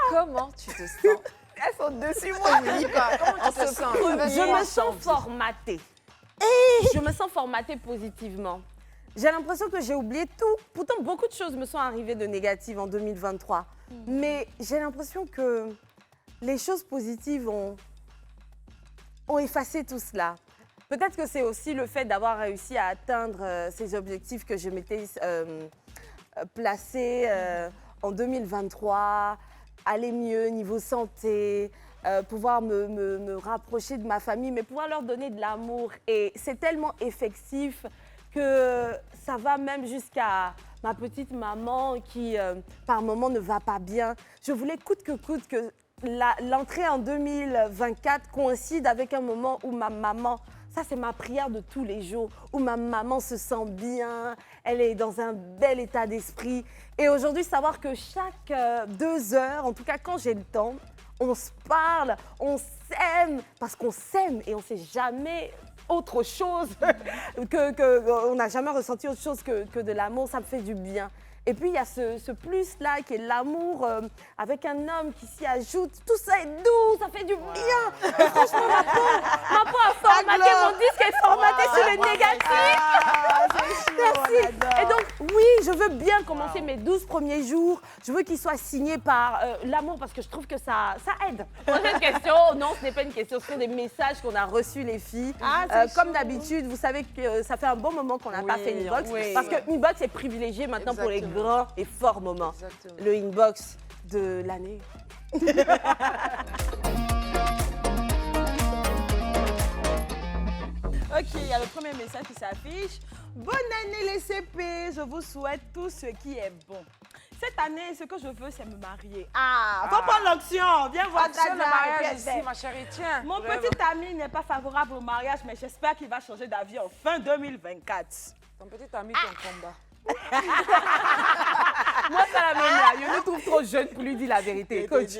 Comment tu te sens? Elles sont dessus, moi. Comment tu te sens? Je me sens formatée. Je me sens formatée positivement. J'ai l'impression que j'ai oublié tout. Pourtant, beaucoup de choses me sont arrivées de négatives en 2023. Mais j'ai l'impression que les choses positives ont effacé tout cela. Peut-être que c'est aussi le fait d'avoir réussi à atteindre ces objectifs que je m'étais placés en 2023, aller mieux niveau santé, pouvoir me rapprocher de ma famille, mais pouvoir leur donner de l'amour. Et c'est tellement effectif que ça va même jusqu'à ma petite maman qui, par moment, ne va pas bien. Je voulais coûte que coûte que l'entrée en 2024 coïncide avec un moment où ma maman, ça c'est ma prière de tous les jours, où ma maman se sent bien, elle est dans un bel état d'esprit. Et aujourd'hui, savoir que chaque 2 heures, en tout cas quand j'ai le temps, on se parle, on s'aime, parce qu'on s'aime et on ne sait jamais autre chose, on n'a jamais ressenti autre chose que de l'amour, ça me fait du bien. Et puis il y a ce plus-là qui est l'amour avec un homme qui s'y ajoute. Tout ça est doux, ça fait du bien. Et franchement, ma peau a formaté, mon disque est formaté sur le négatif. Merci. Et donc, oui, je veux bien commencer mes 12 premiers jours. Je veux qu'ils soient signés par l'amour parce que je trouve que ça aide. Prochaine question. Non, ce n'est pas une question, ce sont des messages qu'on a reçus, les filles. Comme d'habitude, vous savez que ça fait un bon moment qu'on n'a pas fait une box. Parce que une box est privilégiée maintenant pour les grands et forts moments. Exactement. Le inbox de l'année. Ok, il y a le premier message qui s'affiche. Bonne année les CP, je vous souhaite tout ce qui est bon. Cette année, ce que je veux, c'est me marier. Faut prendre l'option. Viens voir Attention, le mariage ta ici, ma chérie, tiens. Mon petit ami n'est pas favorable au mariage, mais j'espère qu'il va changer d'avis en fin 2024. Ton petit ami, ton combat. Moi, ça la même là. Je le trouve trop jeune pour lui dire la vérité. Coach,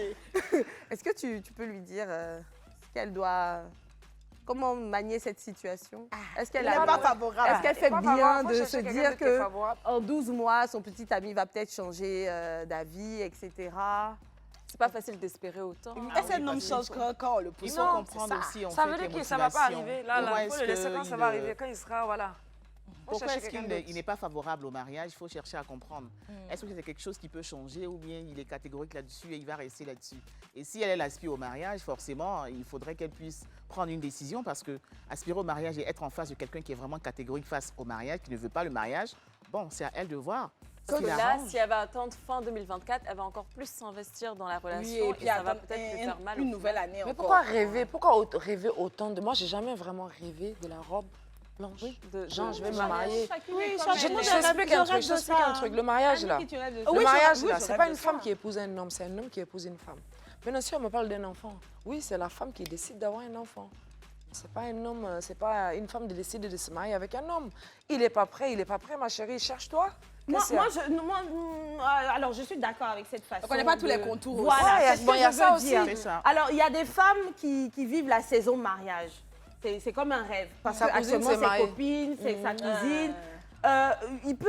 est-ce que tu peux lui dire ce qu'elle doit... Comment manier cette situation? Est-ce qu'elle n'est pas favorable. Est-ce qu'elle fait Pas bien favorable, de faut se chercher quelqu'un dire qui est favorable. qu'en 12 mois, son petit ami va peut-être changer d'avis, etc. C'est pas facile d'espérer autant. Est-ce qu'un homme change quand on le pousse? Il faut comprendre aussi, en Ça fait, veut dire les que ça ne va pas motivations. arriver. Là, Pourquoi il faut est-ce le laisser quand que ça va arriver, quand il sera, voilà. Pourquoi chercher est-ce quelqu'un qu'il d'autre. n'est pas favorable au mariage? Il faut chercher à comprendre. Est-ce que c'est quelque chose qui peut changer ou bien il est catégorique là-dessus et il va rester là-dessus? Et si elle aspire au mariage, forcément, il faudrait qu'elle puisse prendre une décision parce que aspirer au mariage et être en face de quelqu'un qui est vraiment catégorique face au mariage, qui ne veut pas le mariage, bon, c'est à elle de voir. Parce que qui là, l'arrange. si elle va attendre fin 2024, elle va encore plus s'investir dans la relation et puis ça va attendre peut-être lui faire mal. une nouvelle année Mais encore. pourquoi rêver? Pourquoi rêver autant de moi? J'ai jamais vraiment rêvé de la robe blanche. Genre, je vais me marier. Je t'explique un truc. Le mariage, là. Le mariage, là, c'est pas une femme qui épouse un homme, c'est un homme qui épouse une femme. Maintenant, si on me parle d'un enfant, oui, c'est la femme qui décide d'avoir un enfant. C'est pas un homme, c'est pas une femme qui décide de se marier avec un homme. Il n'est pas prêt, ma chérie, cherche-toi. Alors je suis d'accord avec cette façon. On connaît pas tous les contours aussi. Voilà, Ouais, c'est ce que il y a je ça veux aussi. dire. C'est ça. Alors il y a des femmes qui vivent la saison mariage. C'est comme un rêve. Parce Sa que cousine actuellement, s'est ses mariée. copines, c'est sa cousine. Il peut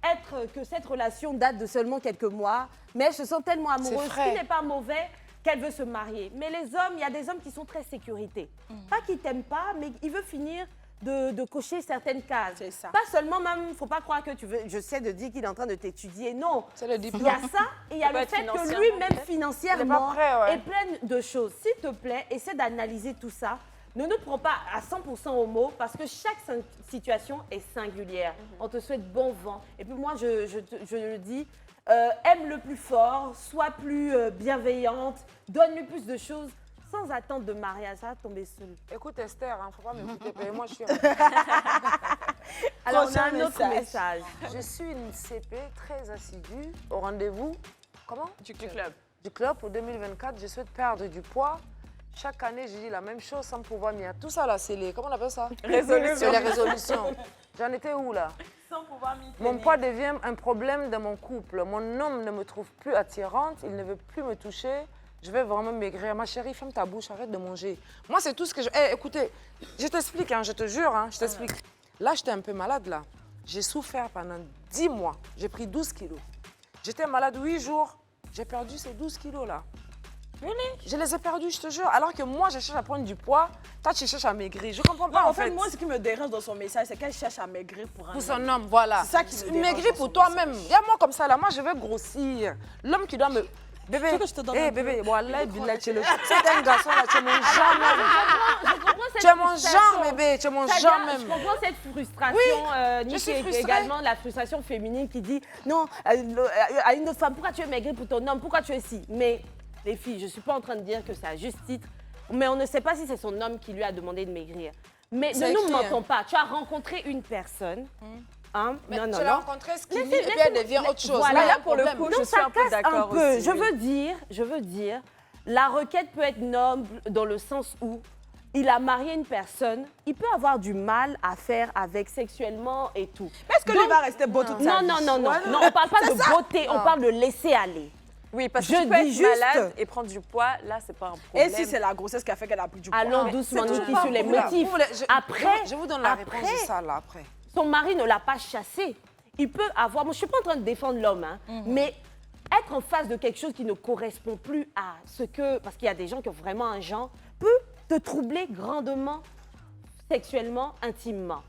être que cette relation date de seulement quelques mois, mais elles se sentent tellement amoureuses, ce frais. qui n'est pas mauvais, qu'elle veut se marier. Mais les hommes, il y a des hommes qui sont très sécurité. Pas qu'ils t'aiment pas, mais ils veulent finir de cocher certaines cases. C'est ça. Pas seulement même, il ne faut pas croire que tu veux, je sais de dire qu'il est en train de t'étudier. Non. C'est le Il diplôme. y a ça et il y a peut le être fait que financièrement, lui-même peut-être. financièrement Il est pas prêt, ouais. est plein de choses. S'il te plaît, essaie d'analyser tout ça. Ne nous prends pas à 100% au mot parce que chaque situation est singulière. On te souhaite bon vent. Et puis moi, je le dis, aime le plus fort, sois plus bienveillante, donne-lui plus de choses. sans attente de mariage, ça va tomber seul. Écoute Esther, faut pas m'écouter, moi je suis... Alors, on a Prochain un autre message. Je suis une CP très assidue au rendez-vous, comment? Du club. Du club pour 2024. Je souhaite perdre du poids. Chaque année, je dis la même chose sans pouvoir m'y attendre. Tout ça là, c'est les... Comment on appelle ça? Résolution. Les résolutions. J'en étais où là? Sans pouvoir m'y Mon tenir. poids devient un problème dans mon couple. Mon homme ne me trouve plus attirante. Il ne veut plus me toucher. Je vais vraiment maigrir. Ma chérie, ferme ta bouche, arrête de manger. Moi, c'est tout ce que je... écoutez, je t'explique, je te jure, je t'explique. Là, j'étais un peu malade, là. J'ai souffert pendant 10 mois. J'ai pris 12 kilos. J'étais malade 8 jours. J'ai perdu ces 12 kilos, là. Je les ai perdus, je te jure. Alors que moi, je cherche à prendre du poids. Toi, tu cherches à maigrir. Je comprends pas, Non, en fait. moi, ce qui me dérange dans son message, c'est qu'elle cherche à maigrir pour un Pour homme. son homme, voilà. C'est ça qui me dérange Maigrir dans pour son toi-même. Regarde-moi comme ça, là. Moi, je veux grossir. L'homme qui doit me... Bébé, Tu veux que je te donne un peu? bébé, voilà, c'est un garçon, là. Tu es mon genre, même. Je comprends cette Tu es mon frustration. genre, bébé. Tu es mon Très genre, bien, je même. comprends cette frustration. Oui, Nick, suis et frustrée. également la frustration féminine qui dit non à une femme, pourquoi tu es maigrie pour ton homme, pourquoi tu es si. Mais les filles, je ne suis pas en train de dire que c'est à juste titre, mais on ne sait pas si c'est son homme qui lui a demandé de maigrir. Mais C'est ne nous écrit, mentons pas, tu as rencontré une personne. Hein? Mais non, tu l'as rencontré skinny et puis elle devient autre chose. Voilà, Là, il y a un pour le problème. coup, non, je suis ça un peu casse d'accord un peu. aussi, Je veux dire, la requête peut être noble dans le sens où il a marié une personne, il peut avoir du mal à faire avec sexuellement et tout. Est-ce que lui va rester beau toute sa Non, vie? non, on parle pas de beauté, on parle de laisser aller. Oui, parce que Je tu peux dis être juste- malade et prendre du poids, là, c'est pas un Et problème. si c'est la grossesse qui a fait qu'elle a pris du poids? Allons doucement, C'est toujours Niki, pas sur les un problème. motifs. Vous voulez- Après, je vous donne la réponse après, de ça, là, après. son mari ne l'a pas chassé. Il peut avoir, moi je suis pas en train de défendre l'homme, mais être en face de quelque chose qui ne correspond plus à ce que, parce qu'il y a des gens qui ont vraiment un genre, peut te troubler grandement, sexuellement, intimement.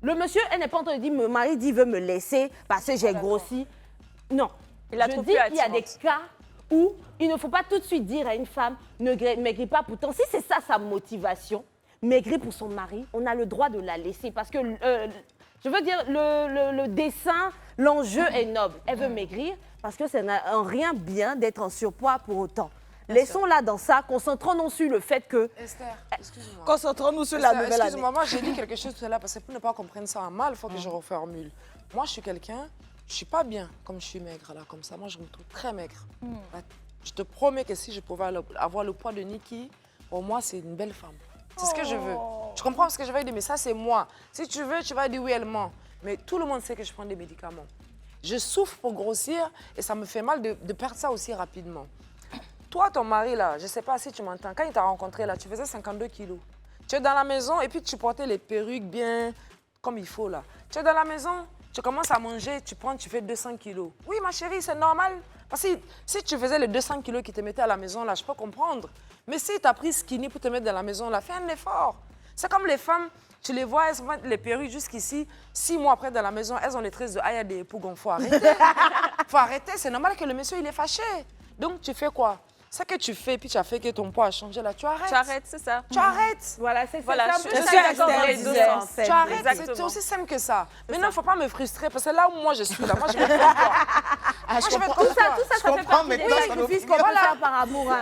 Le monsieur, elle n'est pas en train de dire, mon mari dit, veut me laisser parce que j'ai grossi. Non. Il la Je trouve dis plus qu'il y a des attirante. cas où il ne faut pas tout de suite dire à une femme, ne maigris pas. Pourtant, si c'est ça sa motivation, maigrir pour son mari, on a le droit de la laisser. Parce que, je veux dire, le dessein, l'enjeu est noble. Elle veut maigrir parce que ça n'a en rien bien d'être en surpoids pour autant. Laissons-la dans ça, concentrons-nous sur le fait que... Esther, excuse-moi. Concentrons-nous sur la Esther, nouvelle année. excuse-moi, moi j'ai dit quelque chose tout à l'heure parce que pour ne pas comprendre ça en mal, il faut que je reformule. Moi je suis quelqu'un, je suis pas bien comme je suis maigre là, comme ça. Moi je me trouve très maigre. Là, je te promets que si je pouvais avoir le poids de Niki, pour moi c'est une belle femme. C'est ce que je veux. Tu comprends ce que je vais dire, mais ça c'est moi. Si tu veux, tu vas dire oui, elle ment. Mais tout le monde sait que je prends des médicaments. Je souffre pour grossir et ça me fait mal de perdre ça aussi rapidement. Toi, ton mari, là, je ne sais pas si tu m'entends, quand il t'a rencontré, là, tu faisais 52 kilos. Tu es dans la maison et puis tu portais les perruques bien comme il faut, là. Tu es dans la maison, tu commences à manger, tu fais 200 kilos. Oui, ma chérie, c'est normal. Parce que si tu faisais les 200 kilos qui te mettaient à la maison, là, je peux comprendre. Mais si tu as pris skinny pour te mettre dans la maison, là, fais un effort. C'est comme les femmes, tu les vois, elles mettent les perruques jusqu'ici. 6 mois après, dans la maison, elles ont les tresses de aïe des pougon. Faut arrêter. Faut arrêter. C'est normal que le monsieur, il est fâché. Donc, tu fais quoi? Ce que tu fais, puis tu as fait que ton poids a changé, là, tu arrêtes. Tu arrêtes, c'est ça. Tu arrtes. Voilà, c'est Voilà, ça. je C'est suis ça, d'accord dans les Esther deux disait, sens. en fait. Tu arrêtes, Exactement. c'est aussi simple que ça. Maintenant, il ne faut pas me frustrer parce que là où moi je suis, là, moi je vais être comme toi. Ah, je je vais comprends. être comme toi. Tout ça Je fait comprends partie des maintenant, ça me sacrifices fait qu'on peut Voilà. faire par amour.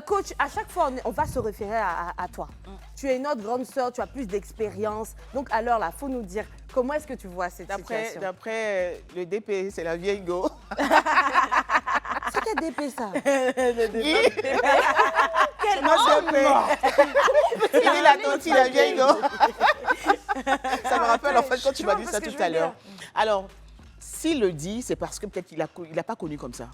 Coach, à chaque fois, on va se référer à toi. Tu es notre grande sœur, tu as plus d'expérience. Donc, alors là, il faut nous dire, comment est-ce que tu vois cette situation? D'après le DP, c'est la vieille go. C'est quel DP, ça? Quel DP. Il est la tante, la vieille go. Ça me rappelle en fait quand tu m'as dit ça tout à l'heure. Alors, s'il le dit, c'est parce que peut-être qu'il n'a pas connu comme ça.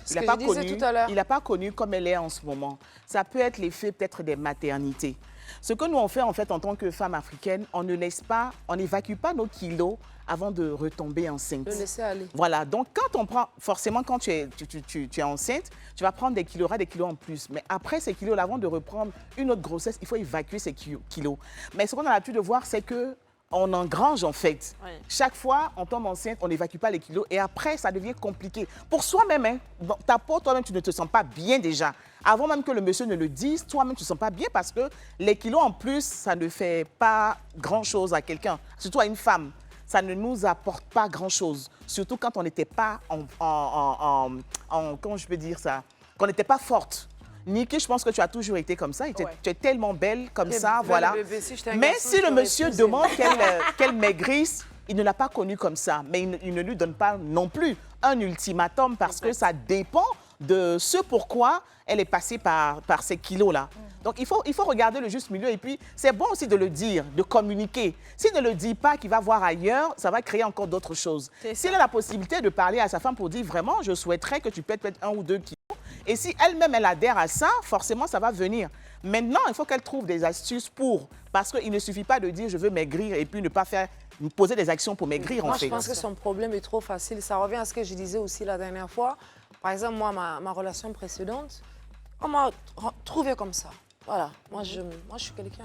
Ce que je disais tout à l'heure. Il n'a pas connu comme elle est en ce moment. Ça peut être l'effet peut-être des maternités. Ce que nous on fait en fait en tant que femme africaine, on ne laisse pas, on n'évacue pas nos kilos avant de retomber enceinte. Le laisser aller. Voilà, donc quand on prend, forcément quand tu es enceinte, tu vas prendre des kilos en plus. Mais après ces kilos-là, avant de reprendre une autre grossesse, il faut évacuer ces kilos. Mais ce qu'on a l'habitude de voir, c'est que on engrange en fait. Oui. Chaque fois, on tombe enceinte, on n'évacue pas les kilos et après, ça devient compliqué. Pour soi-même, hein, dans ta peau, toi-même, tu ne te sens pas bien déjà. Avant même que le monsieur ne le dise, toi-même, tu ne te sens pas bien parce que les kilos en plus, ça ne fait pas grand-chose à quelqu'un, surtout à une femme. Ça ne nous apporte pas grand-chose, surtout quand on n'était pas comment je peux dire ça, qu'on n'était pas forte. Niki, je pense que tu as toujours été comme ça. Tu es tellement belle comme ça, belle voilà. bébé. Si j'étais un Mais garçon, si je le t'aurais monsieur épousé. demande qu'elle maigrisse, il ne l'a pas connue comme ça. Mais il ne lui donne pas non plus un ultimatum parce que ça dépend de ce pourquoi elle est passée par ces kilos-là. Donc, il faut regarder le juste milieu. Et puis, c'est bon aussi de le dire, de communiquer. S'il ne le dit pas, qu'il va voir ailleurs, ça va créer encore d'autres choses. S'il a la possibilité de parler à sa femme pour dire, vraiment, je souhaiterais que tu pètes peut-être 1 ou 2 kilos. Et si elle-même, elle adhère à ça, forcément, ça va venir. Maintenant, il faut qu'elle trouve des astuces pour. Parce qu'il ne suffit pas de dire, je veux maigrir et puis ne pas poser des actions pour maigrir, Moi, en fait. je pense que son problème est trop facile. Ça revient à ce que je disais aussi la dernière fois. Par exemple, moi, ma relation précédente, on m'a trouvé comme ça. Voilà, moi je suis quelqu'un,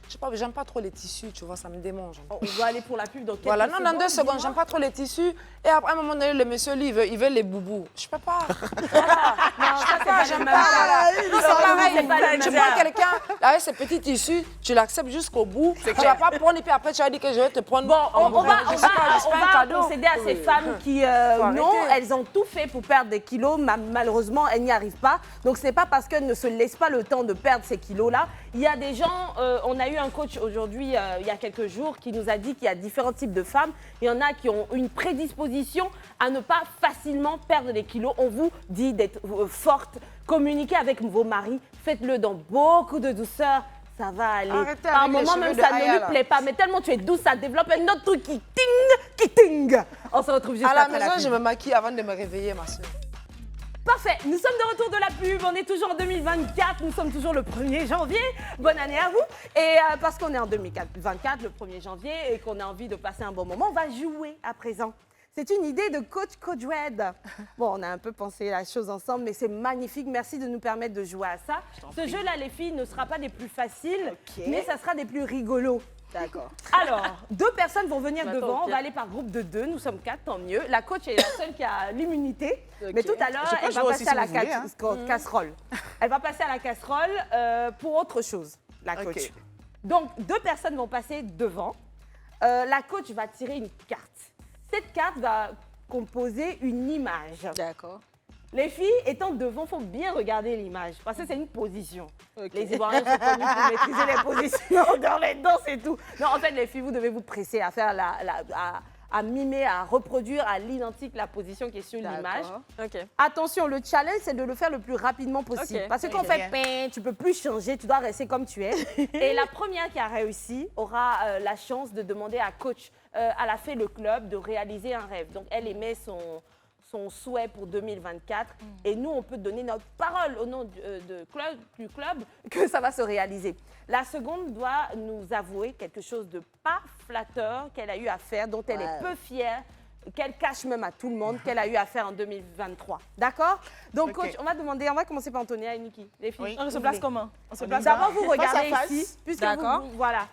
je sais pas, j'aime pas trop les tissus, tu vois, ça me démange. On va aller pour la pub dans quelques Voilà, non, dans 2 secondes, dis-moi. j'aime pas trop les tissus. Et après, à un moment donné, le monsieur, lui, il veut les boubous. Je peux pas. J'aime pas. Non, c'est pareil. Tu prends quelqu'un avec ses petits tissus, tu l'acceptes jusqu'au bout. Tu vas pas prendre et puis après, tu vas dire que je vais te prendre. Bon, on va un cadeau. procéder à ces femmes qui, non, elles ont tout fait pour perdre des kilos, malheureusement, elles n'y arrivent pas. Donc, ce n'est pas parce qu'elles ne se laissent pas le temps de perdre ces kilos-là. Il y a des gens, on a eu un coach aujourd'hui, il y a quelques jours, qui nous a dit qu'il y a différents types de femmes. Il y en a qui ont une prédisposition à ne pas facilement perdre des kilos. On vous dit d'être forte, communiquez avec vos maris, faites-le dans beaucoup de douceur. Ça va aller. Arrêtez Par un avec les moment, même cheveux de ça ne Aya, lui là. plaît pas. Mais tellement tu es douce, ça développe un autre truc qui ting. On se retrouve juste À la après la maison, pub. je me maquille avant de me réveiller, ma soeur. Parfait, nous sommes de retour de la pub, on est toujours en 2024, nous sommes toujours le 1er janvier. Bonne année à vous. Et parce qu'on est en 2024, le 1er janvier, et qu'on a envie de passer un bon moment, on va jouer à présent. C'est une idée de Coach Red. Bon, on a un peu pensé la chose ensemble, mais c'est magnifique. Merci de nous permettre de jouer à ça. Ce jeu-là, les filles, ne sera pas des plus faciles, mais ça sera des plus rigolos. D'accord. Alors, 2 personnes vont venir Attends, devant. On Pierre. va aller par groupe de 2. Nous sommes 4, tant mieux. La coach est la seule qui a l'immunité. Mais tout à l'heure, Je peux elle va jouer passer aussi à la si vous voulez, hein. casserole. Elle va passer à la casserole pour autre chose, la coach. Ok. Donc, 2 personnes vont passer devant. La coach va tirer une carte. Cette carte va composer une image. D'accord. Les filles étant devant, il faut bien regarder l'image parce que c'est une position. Les Ivoiriens sont connus pour maîtriser les positions dans les danses et tout. Non, en fait, les filles, vous devez vous presser à faire à mimer, à reproduire à l'identique la position qui est sur l'image. Ok. Attention, le challenge, c'est de le faire le plus rapidement possible. Ok. Parce que quand on fait pain, tu peux plus changer, tu dois rester comme tu es. Et la première qui a réussi aura la chance de demander à coach, elle a fait le club, de réaliser un rêve. Donc, elle émet son souhait pour 2024 et nous, on peut donner notre parole au nom du club que ça va se réaliser. La seconde doit nous avouer quelque chose de pas flatteur qu'elle a eu à faire, dont elle est peu fière, qu'elle cache même à tout le monde, qu'elle a eu à faire en 2023. D'accord? Donc, Ok. coach, on va commencer par Antonia et Niki. Les filles, Oui. On se vous place voulez. comment? On se place D'abord, vous Face à regardez face. ici, puisque D'accord. voilà,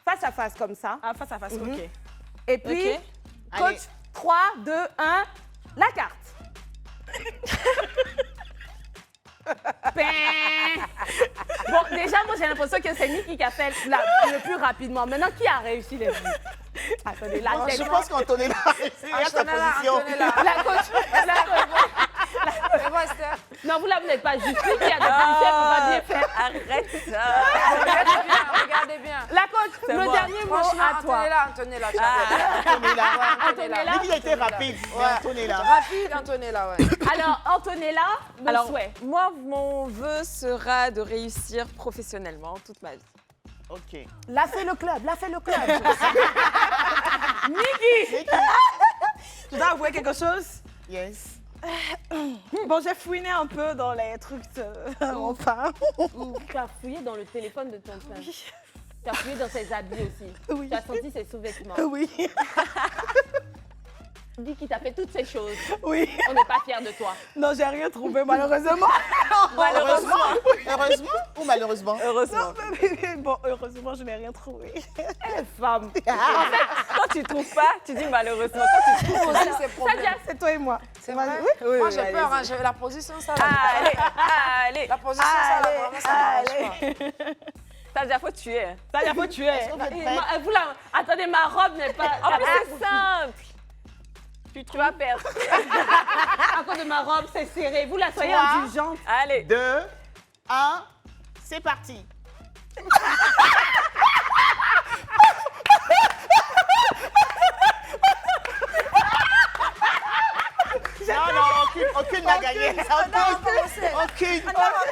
face à face comme ça. Ah, face à face, ok. Et puis, Ok. coach, Allez. 3, 2, 1, la carte. Bon, déjà, moi, j'ai l'impression que c'est Niki qui a fait le plus rapidement. Maintenant, qui a réussi les vues? Attendez, la tête. Je pense qu'Antonella a sa position. La coach. Et moi, Esther, Non, vous là, vous n'êtes pas juste qui a des positions, elle peut pas bien faire. Arrête ça. regardez bien, regardez bien. La coach, le moi. dernier mot Franchement, à toi. Antonella, tu as Antonella. Antonella. Niki a été rapide, mais Antonella. Rapide, Antonella, ouais. Alors, Antonella, le Alors, souhait. moi, mon vœu sera de réussir professionnellement toute ma vie. Ok. Là, fait le club, Je dois avouer quelque chose. Yes. Bon, j'ai fouiné un peu dans les trucs enfin. Tu as fouillé dans le téléphone de ton père. Tu as fouillé dans ses habits aussi. Oui. Tu as senti ses sous-vêtements. Oui, Dis qu'il t'a fait toutes ces choses. oui. On n'est pas fiers de toi. Non, j'ai rien trouvé, malheureusement. Heureusement. Heureusement ou malheureusement? Heureusement. Bon, heureusement, je n'ai rien trouvé. Femme. Quand tu trouves pas, tu dis malheureusement. Quand tu trouves, Aussi, c'est problème. C'est toi et moi. C'est vrai? oui, Moi, oui, j'ai peur, hein, la position, ça, là. allez. La position, ça, là, vraiment, ça m'arrange pas. Ça déjà faut tuer. Ça, il y a faut tuer. Vous là, attendez, ma robe n'est pas. En plus, c'est simple. Tu vas perdre. À cause de ma robe, c'est serré. Vous la soyez Toi. indulgente. Allez. 2, 1, c'est parti. Aucune n'a gagné. Aucune.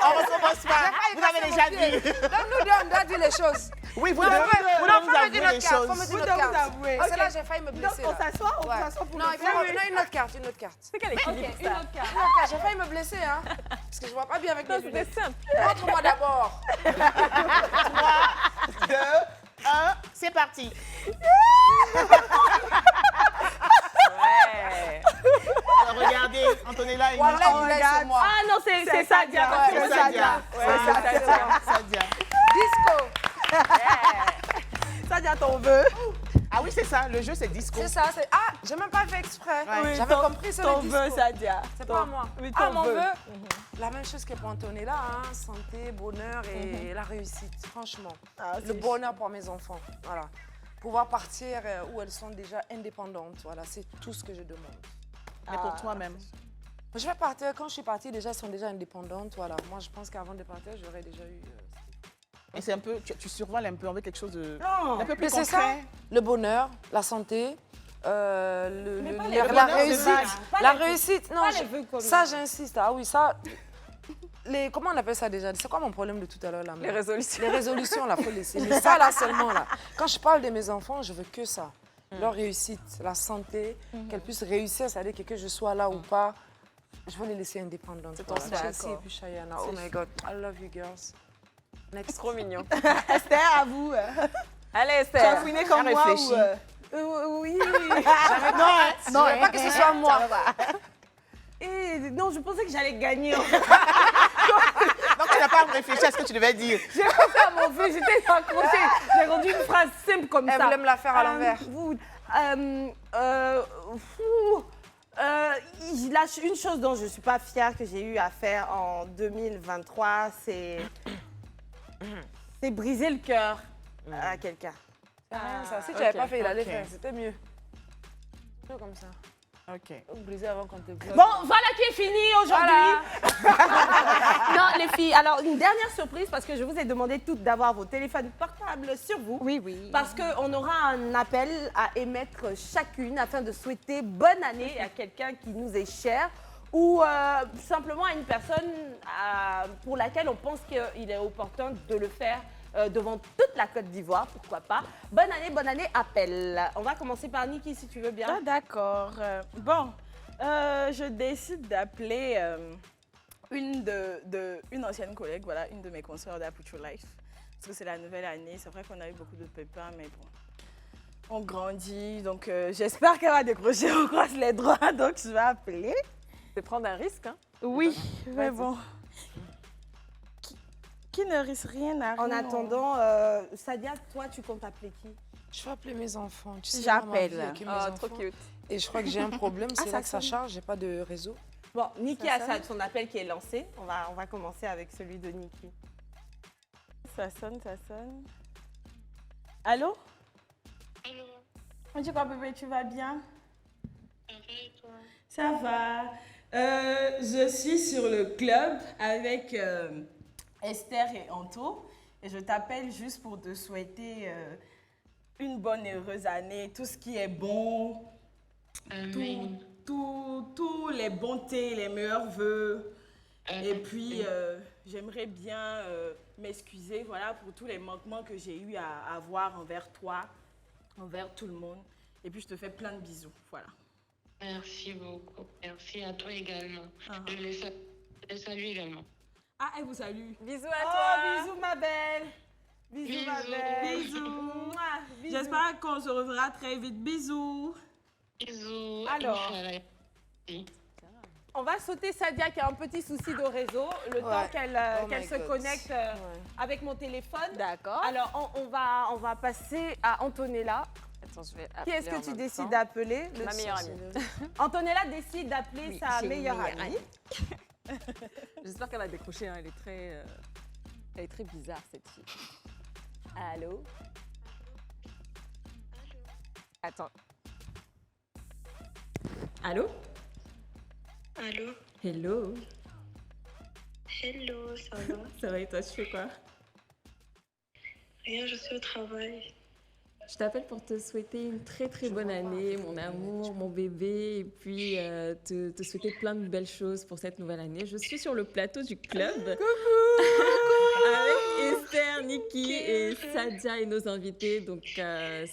On recommence pas. Vous avez déjà dit. Donne-nous doit dire les choses. Oui, vous Non, devez faut me avouer dire les notre carte. Faut choses. me dire notre carte. avouer. Parce que là, j'ai failli me blesser. Donc, on là. s'assoit, on Ouais. s'assoit pour Non, le il faut faire. non, une autre carte, une autre carte. C'est quel équilibre, ça? Une autre carte. J'ai failli me blesser, hein. Parce que je vois pas bien avec les C'était lunettes. simple. Montre-moi d'abord. 2, 1, c'est parti. Ouais. Alors, regardez, Antonella, il Wallah, il laisse regarde. moi. Ah non, c'est Sadia. Ouais, C'est Sadia. Sadia. Disco. Sadia, t'en veux? Ah oui, c'est ça, le jeu c'est disco. C'est ça, c'est... Ah, j'ai même pas fait exprès. Ouais. J'avais compris, c'est le T'en disco. veux, Sadia. C'est pas à moi. Oui, Ah, t'en mon veux. vœu. La même chose que pour Antonella, hein, santé, bonheur et la réussite, franchement. Ah, Le bonheur pour mes enfants, voilà. Pouvoir partir où elles sont déjà indépendantes, voilà, c'est tout ce que je demande. Mais pour toi-même. Je vais partir, quand je suis partie, déjà, elles sont déjà indépendantes, voilà. Moi, je pense qu'avant de partir, j'aurais déjà eu... Et c'est un peu, tu survoles un peu avec quelque chose de Non. un peu plus Mais c'est ça, concret. le bonheur, la santé, pas les la bonheurs, réussite. c'est vague. Pas La les- réussite, non, pas les vœux comme ça ça. j'insiste. Ah oui, ça. Comment on appelle ça déjà? C'est quoi mon problème de tout à l'heure là? Les résolutions. Les résolutions, là, faut laisser. Mais ça là seulement là. Quand je parle de mes enfants, je veux que ça. Leur réussite, la santé, qu'elles puissent réussir, c'est-à-dire que je sois là ou pas, je veux les laisser indépendantes. C'est ton Chelsea d'accord. et puis Chayana. Oh my God, I love you girls. Next. Trop mignon. Esther, à vous. Allez, Tu as Esther. fouiné comme Elle moi réfléchit. ou... Oui. Non, pas que ce soit moi. Et non, je pensais que j'allais gagner. Donc tu n'as pas réfléchi à ce que tu devais dire. J'ai pensé à mon vœu, j'étais accrochée. J'ai rendu une phrase simple comme Elle ça. voulait me la faire à l'envers. Une chose dont je ne suis pas fière que j'ai eu à faire en 2023, c'est briser le cœur à quelqu'un. C'est rien ça. Si tu n'avais ok, pas fait, il allait ok. faire. C'était mieux. Mieux comme ça. Ok. Ou briser avant qu'on te brise. Bon, voilà qui est fini aujourd'hui. Non, les filles, alors une dernière surprise parce que je vous ai demandé toutes d'avoir vos téléphones portables sur vous. Oui, oui. Parce qu'on aura un appel à émettre chacune afin de souhaiter bonne année à quelqu'un qui nous est cher ou simplement à une personne pour laquelle on pense qu'il est opportun de le faire devant toute la Côte d'Ivoire, pourquoi pas. Bonne année, appel. On va commencer par Niki si tu veux bien. Ah, d'accord. Je décide d'appeler une ancienne collègue, voilà, une de mes consoeurs d'Aputure Life. Parce que c'est la nouvelle année. C'est vrai qu'on a eu beaucoup de pépins, mais bon, on grandit. Donc, j'espère qu'elle va décrocher. On croise les doigts. Donc, je vais appeler. C'est prendre un risque, hein? Oui, mais bon. Qui ne risque rien à rien. En attendant, Sadia, toi, tu comptes appeler qui? Je vais appeler mes enfants. Tu sais, J'appelle. moi, ma vie avec mes Oh, trop enfants. cute. Et je crois que j'ai un problème, c'est là que ça charge, j'ai pas de réseau. Bon, Niki a son appel qui est lancé. On va commencer avec celui de Niki. Ça sonne, ça sonne. Allô? Allô, On dit quoi, bébé, tu vas bien? ça va et toi? Ça va. Je suis sur le club avec Esther et Anto. Et je t'appelle juste pour te souhaiter une bonne et heureuse année. Tout ce qui est bon. Amen. Tous les bontés, les meilleurs vœux. Amen. Et puis, j'aimerais bien m'excuser voilà, pour tous les manquements que j'ai eu à avoir envers toi, envers tout le monde. Et puis, je te fais plein de bisous. Voilà. Merci beaucoup. Merci à toi également. Ah. Je les salue également. Ah, elle vous salue. Bisous à Oh, toi. bisous ma belle. Bisous ma Bisous. belle. Bisous. Mouah, bisous. J'espère qu'on se reverra très vite. Bisous. Bisous. Alors. Inch'Allah. On va sauter Sadia qui a un petit souci de réseau, le temps qu'elle Oh qu'elle my se God. connecte avec mon téléphone. D'accord. Alors, on va passer à Antonella. Attends, je vais Qui appeler est-ce en que tu même décides temps. d'appeler? Ma meilleure amie. Antonella décide d'appeler Oui, sa j'ai une meilleure meilleure amie. J'espère qu'elle va décrocher. Hein. Elle est très bizarre, cette fille. Allô? Attends. Allô? Allô? Hello. Hello, ça va? Ça va et toi, tu fais quoi? Rien, je suis au travail. Je t'appelle pour te souhaiter une très très bonne année, mon amour, mon bébé, et puis te souhaiter plein de belles choses pour cette nouvelle année. Je suis sur le plateau du club avec Esther, Niki et Sadia et nos invités. Donc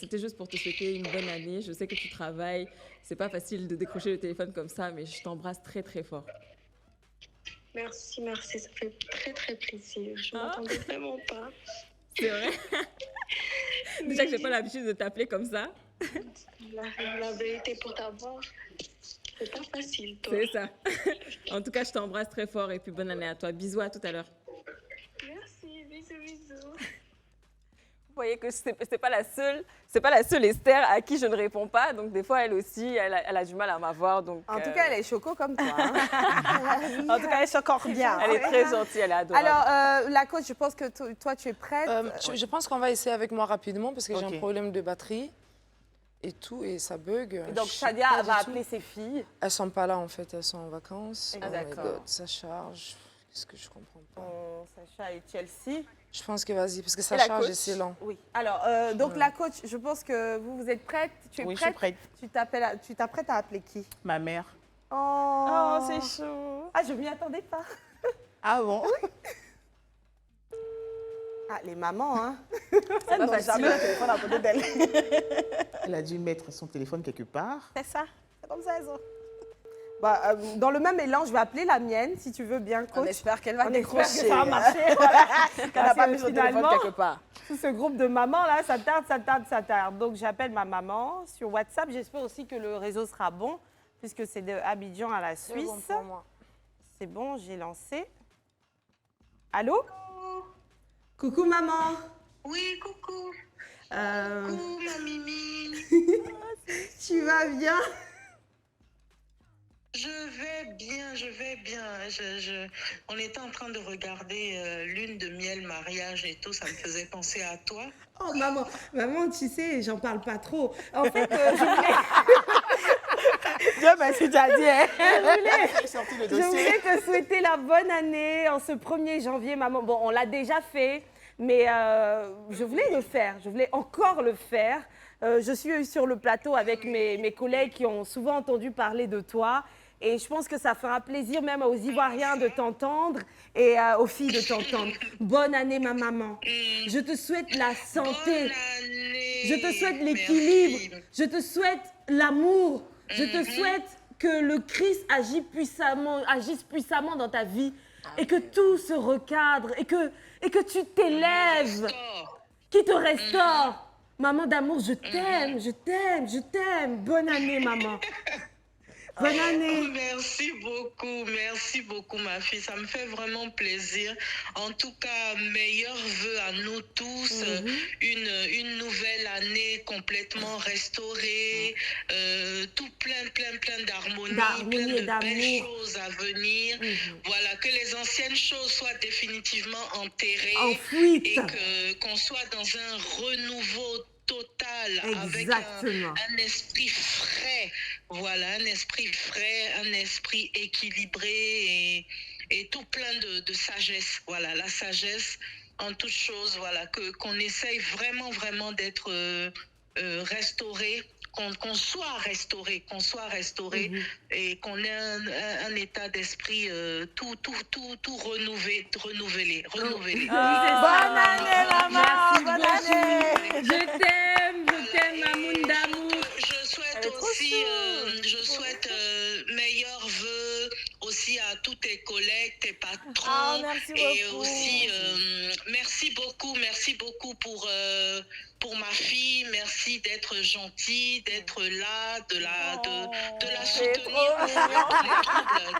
c'était juste pour te souhaiter une bonne année. Je sais que tu travailles, c'est pas facile de décrocher le téléphone comme ça, mais je t'embrasse très très fort. Merci, merci, ça fait très très plaisir. Je m'attendais vraiment pas. C'est vrai? Déjà que j'ai pas l'habitude de t'appeler comme ça. La vérité pour t'avoir, c'est pas facile, toi. C'est ça. En tout cas, je t'embrasse très fort et puis bonne année à toi. Bisous, à tout à l'heure. Merci, bisous, bisous. Vous voyez que c'est pas la seule Esther à qui je ne réponds pas. Donc des fois, elle aussi, elle a du mal à m'avoir. Donc En tout cas, elle est choco comme toi. Hein. En tout cas, elle est encore bien. elle est très gentille, elle est adorable. Alors, la coach, je pense que toi, tu es prête. Je pense qu'on va essayer avec moi rapidement parce que j'ai Ok. un problème de batterie et tout, et ça bug. Et donc, Je sais Sadia pas va du tout. appeler ses filles. Elles sont pas là en fait, elles sont en vacances. Ah, Oh my d'accord. God, ça charge. Qu'est-ce que je comprends pas? Sacha et Chelsea. Je pense que vas-y, parce que ça Et la charge coach et c'est lent. Oui. Alors, donc la coach, je pense que vous êtes prête. Tu es Oui, je prête? suis prête. Tu t'apprêtes à appeler qui? Ma mère. Oh, Oh, c'est chaud. Ah, je m'y attendais pas. Ah bon? Ah, les mamans, hein. C'est pas facile. Jamais le téléphone à côté d'elle. Elle a dû mettre son téléphone quelque part. C'est ça. C'est comme ça, elles ont. Bah, dans le même élan, je vais appeler la mienne, si tu veux bien, coach. On espère qu'elle va On espère que décrocher. ça va marcher. Voilà. Qu'elle n'a pas mis son téléphone Finalement, quelque part. tout ce groupe de mamans, là, ça tarde. Donc, j'appelle ma maman sur WhatsApp. J'espère aussi que le réseau sera bon, puisque c'est de Abidjan à la C'est Suisse. bon pour moi. C'est bon, j'ai lancé. Allô? Coucou, maman. Oui, coucou. Euh, Coucou, ma Mimi. tu vas bien? Je vais bien, je vais bien. On était en train de regarder Lune de miel, mariage et tout, ça me faisait penser à toi. Oh, maman, tu sais, j'en parle pas trop. En fait, je voulais... Dieu merci, tu as dit. Hein? Je voulais te souhaiter la bonne année en ce 1er janvier, maman. Bon, on l'a déjà fait, mais je voulais le faire. Je voulais encore le faire. Je suis sur le plateau avec mes collègues qui ont souvent entendu parler de toi. Et je pense que ça fera plaisir même aux Ivoiriens de t'entendre et aux filles de t'entendre. Bonne année, ma maman. Je te souhaite la santé. Bonne année. Je te souhaite l'équilibre. Merci. Je te souhaite l'amour. Je te souhaite que le Christ agisse puissamment dans ta vie et que tout se recadre et que tu t'élèves, qui te restaure. Maman d'amour, je t'aime, je t'aime, je t'aime. Bonne année, maman. Bonne année. Merci beaucoup ma fille, ça me fait vraiment plaisir. En tout cas, meilleurs vœux à nous tous, une nouvelle année complètement restaurée, tout plein d'harmonie, plein de belles choses à venir. Voilà, que les anciennes choses soient définitivement enterrées, Enfuites. et qu'on soit dans un renouveau total, avec un esprit frais, voilà, un esprit frais, un esprit équilibré et tout plein de sagesse, voilà, la sagesse en toute chose, voilà, qu'on essaye vraiment d'être restauré, qu'on soit restauré, et qu'on ait un état d'esprit tout renouvelé. Bonne année, maman. Merci Bonne beaucoup. année. Je t'aime, Mamoun d'amour. Je souhaite aussi, meilleurs vœux aussi à tous tes collègues, tes patrons. Merci et beaucoup. aussi, merci beaucoup pour ma fille. Merci d'être gentille, d'être là, de la soutenir.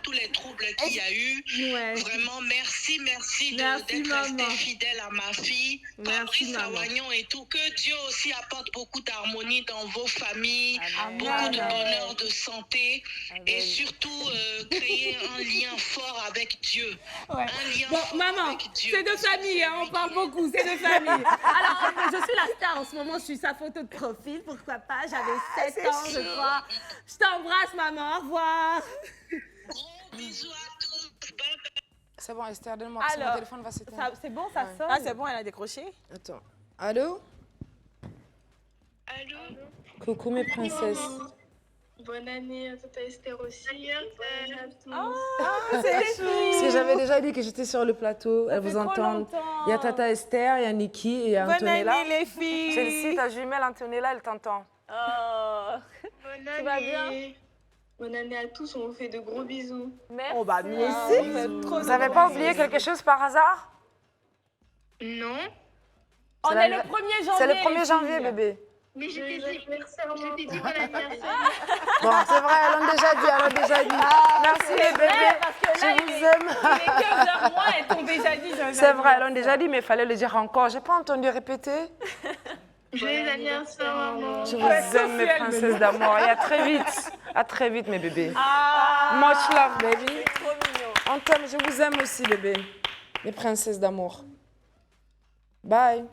Tous les troubles qu'il y a eu. Ouais. Vraiment, merci Merci, d'être maman. resté fidèle à ma fille. Merci, Fabrice maman. Awagnon et tout. Que Dieu aussi apporte beaucoup d'harmonie dans vos familles, Amen. beaucoup de bonheur, de santé et surtout créer un lien fort avec Dieu. Un lien Bon, fort maman, avec Dieu. c'est de famille, hein, on parle beaucoup, c'est de famille. Alors, je suis la star en ce moment, je suis sa photo de profil, pourquoi pas, j'avais 7 ans, je crois. Je t'embrasse, maman, au revoir. Gros bisous à tous. Bye bye. C'est bon, Esther, donne-moi parce que mon Alors, téléphone va s'éteindre. c'est bon, ça sonne. Ah, c'est bon, elle a décroché. Attends. Allô? Allô? Coucou mes princesses. Bonne année à Tata Esther aussi. Bonne année à tous. C'est chou. Parce que j'avais déjà dit que j'étais sur le plateau, elles vous entendent. Il y a Tata Esther, il y a Niki et il y a Bonne Antonella. année, les filles. Chelsea, ta jumelle Antonella, elle t'entend. Bonne année. vas bien? Bonne année à tous, on vous fait de gros bisous. Merci. Oh bah, nous aussi. Vous n'avez pas oublié quelque chose par hasard? Non? On est le 1er janvier. C'est le les 1er janvier, filles. bébé. Mais je t'ai dit bon anniversaire. Bon, c'est vrai, elles l'ont déjà dit, Merci les bébés, Parce que là, je vous aime. il est 15h moins, elles t'ont déjà dit. C'est vrai, elles l'ont déjà dit, mais il fallait le dire encore. J'ai pas entendu répéter. Joyeux anniversaire, maman. Je vous aime, mes princesses d'amour. Et à très vite. À très vite, mes bébés. Much love, baby. Trop mignon. On t'aime, je vous aime aussi, bébé. Mes princesses d'amour. Bye.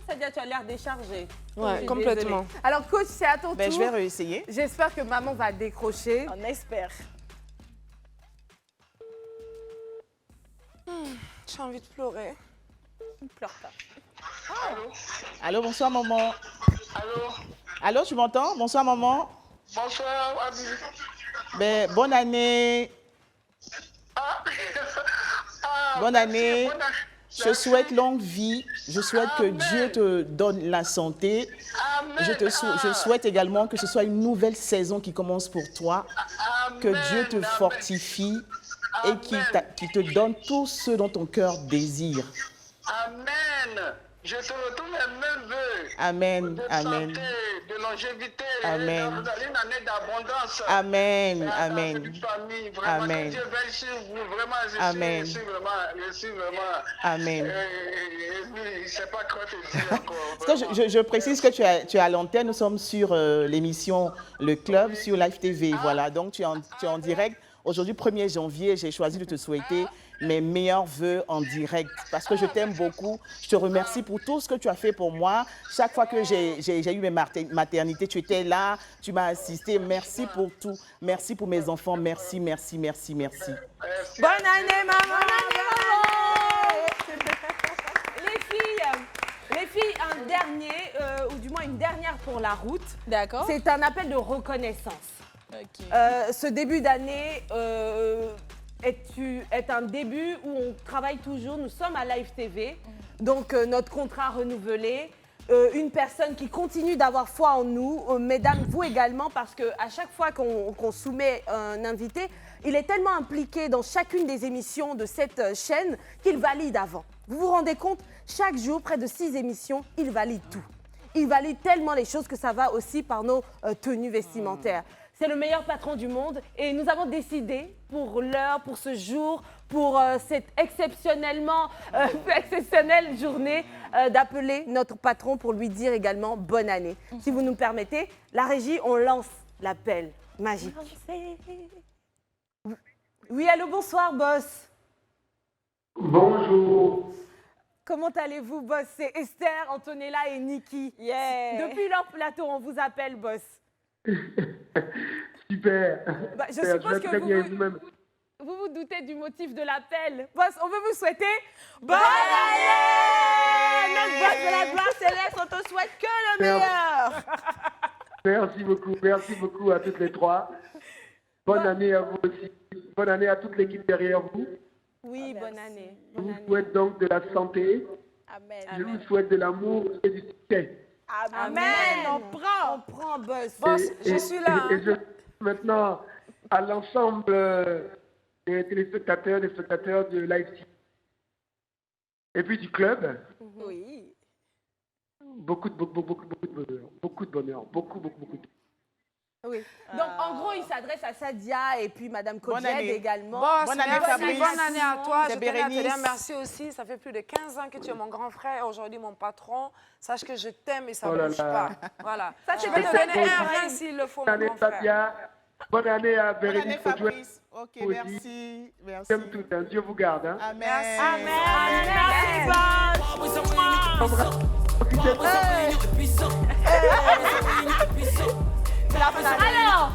Sadia, tu as l'air déchargée. Je Ouais, suis complètement. désolée. Alors, coach, c'est à ton Ben, tour. je vais réessayer. J'espère que maman va décrocher. On espère. J'ai envie de pleurer. Ne pleure pas. Allô, bonsoir, maman. Allô, Allô, tu m'entends? Bonsoir, maman. bonsoir, Abi. Ben, bonne année. Ah. Bonne année. Je souhaite longue vie. Je souhaite que Dieu te donne la santé. Je souhaite également que ce soit une nouvelle saison qui commence pour toi. Que Dieu te fortifie et qui te donne tout ce dont ton cœur désire. Amen. Je te retourne les mêmes vœux. Amen. De Amen. santé, de longévité. Amen. Vous avez une année d'abondance. Amen. Une Amen. famille, vraiment. Amen. Que Dieu veille sur vous. Vraiment, Amen. je suis vraiment. Amen. Je ne sais pas quoi te dire encore. Parce que je précise que tu es à l'antenne. Nous sommes sur l'émission Le Club sur Live TV. Voilà, donc tu es en direct. Aujourd'hui, 1er janvier, j'ai choisi de te souhaiter mes meilleurs vœux en direct parce que je t'aime beaucoup. Je te remercie pour tout ce que tu as fait pour moi. Chaque fois que j'ai eu mes maternités, tu étais là, tu m'as assisté. Merci pour tout. Merci pour mes enfants. Merci, merci, merci, merci. Bonne année, maman. Les filles, un dernier, ou du moins une dernière pour la route. D'accord. C'est un appel de reconnaissance. Ok. Ce début d'année est un début où on travaille toujours. Nous sommes à Live TV, donc notre contrat renouvelé. Une personne qui continue d'avoir foi en nous, mesdames, vous également, parce qu'à chaque fois qu'on soumet un invité, il est tellement impliqué dans chacune des émissions de cette chaîne qu'il valide avant. Vous vous rendez compte? Chaque jour, près de 6 émissions, il valide tout. Il valide tellement les choses que ça va aussi par nos tenues vestimentaires. C'est le meilleur patron du monde et nous avons décidé pour l'heure, pour ce jour, pour cette exceptionnelle journée d'appeler notre patron pour lui dire également bonne année. Si vous nous permettez, la régie, on lance l'appel magique. Oui, allô, bonsoir, boss. Bonjour. Comment allez-vous, boss? C'est Esther, Antonella et Niki. Yeah. Depuis leur plateau, on vous appelle, boss. Super. Bah, je suppose que vous-même. vous vous doutez du motif de l'appel. Boss, on veut vous souhaiter bonne année! Notre boss de la gloire céleste, on te souhaite que le meilleur. Merci beaucoup à toutes les trois. Bonne année à vous aussi. Bonne année à toute l'équipe derrière vous. Oui, bonne année. Je vous souhaite donc de la santé. Amen. Je vous souhaite de l'amour et du succès. Amen. On prend, boss. Boss, je suis là. Et je maintenant à l'ensemble des téléspectateurs, des spectateurs de Live TV. Et puis du club. Oui. Beaucoup de bonheur. Beaucoup de bonheur. Beaucoup de Oui. Donc, en gros, il s'adresse à Sadia et puis Madame Kodjed également. Boss, Bonne année, merci, Fabrice. bonne année à toi. C'est Je tenais à te dire Bérénice. merci aussi. Ça fait plus de 15 ans que tu es mon grand frère et aujourd'hui mon patron. Sache que je t'aime et ça Oh ne là bouge là. pas. Voilà. Ça, Je c'était vais te ça, donner un Fabrice. rein s'il le faut, bonne mon année grand frère. Fabia. Bonne année à Bonne année, Bérénice Kodjed. Fabrice. Ok, Aussi. merci. Merci. J'aime tout. Hein. Dieu vous garde. Hein. Amen. Merci, boss. Alors,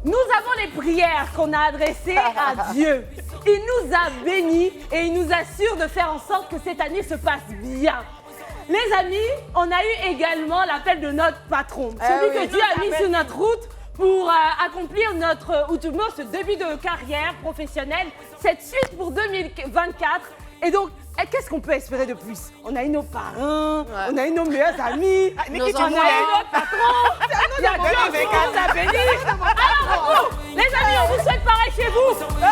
Nous avons les prières qu'on a adressées à Dieu. Il nous a bénis et il nous assure de faire en sorte que cette année se passe bien. Les amis, on a eu également l'appel de notre patron, celui que Dieu a mis sur notre route pour accomplir notre, ou du moins ce début de carrière professionnelle, cette suite pour 2024. Et donc, qu'est-ce qu'on peut espérer de plus? On a eu nos parrains, on a eu nos meilleurs amis, on a eu notre patron, il y a Dieu qui nous a bénis. Alors, les amis, on vous souhaite pareil chez vous.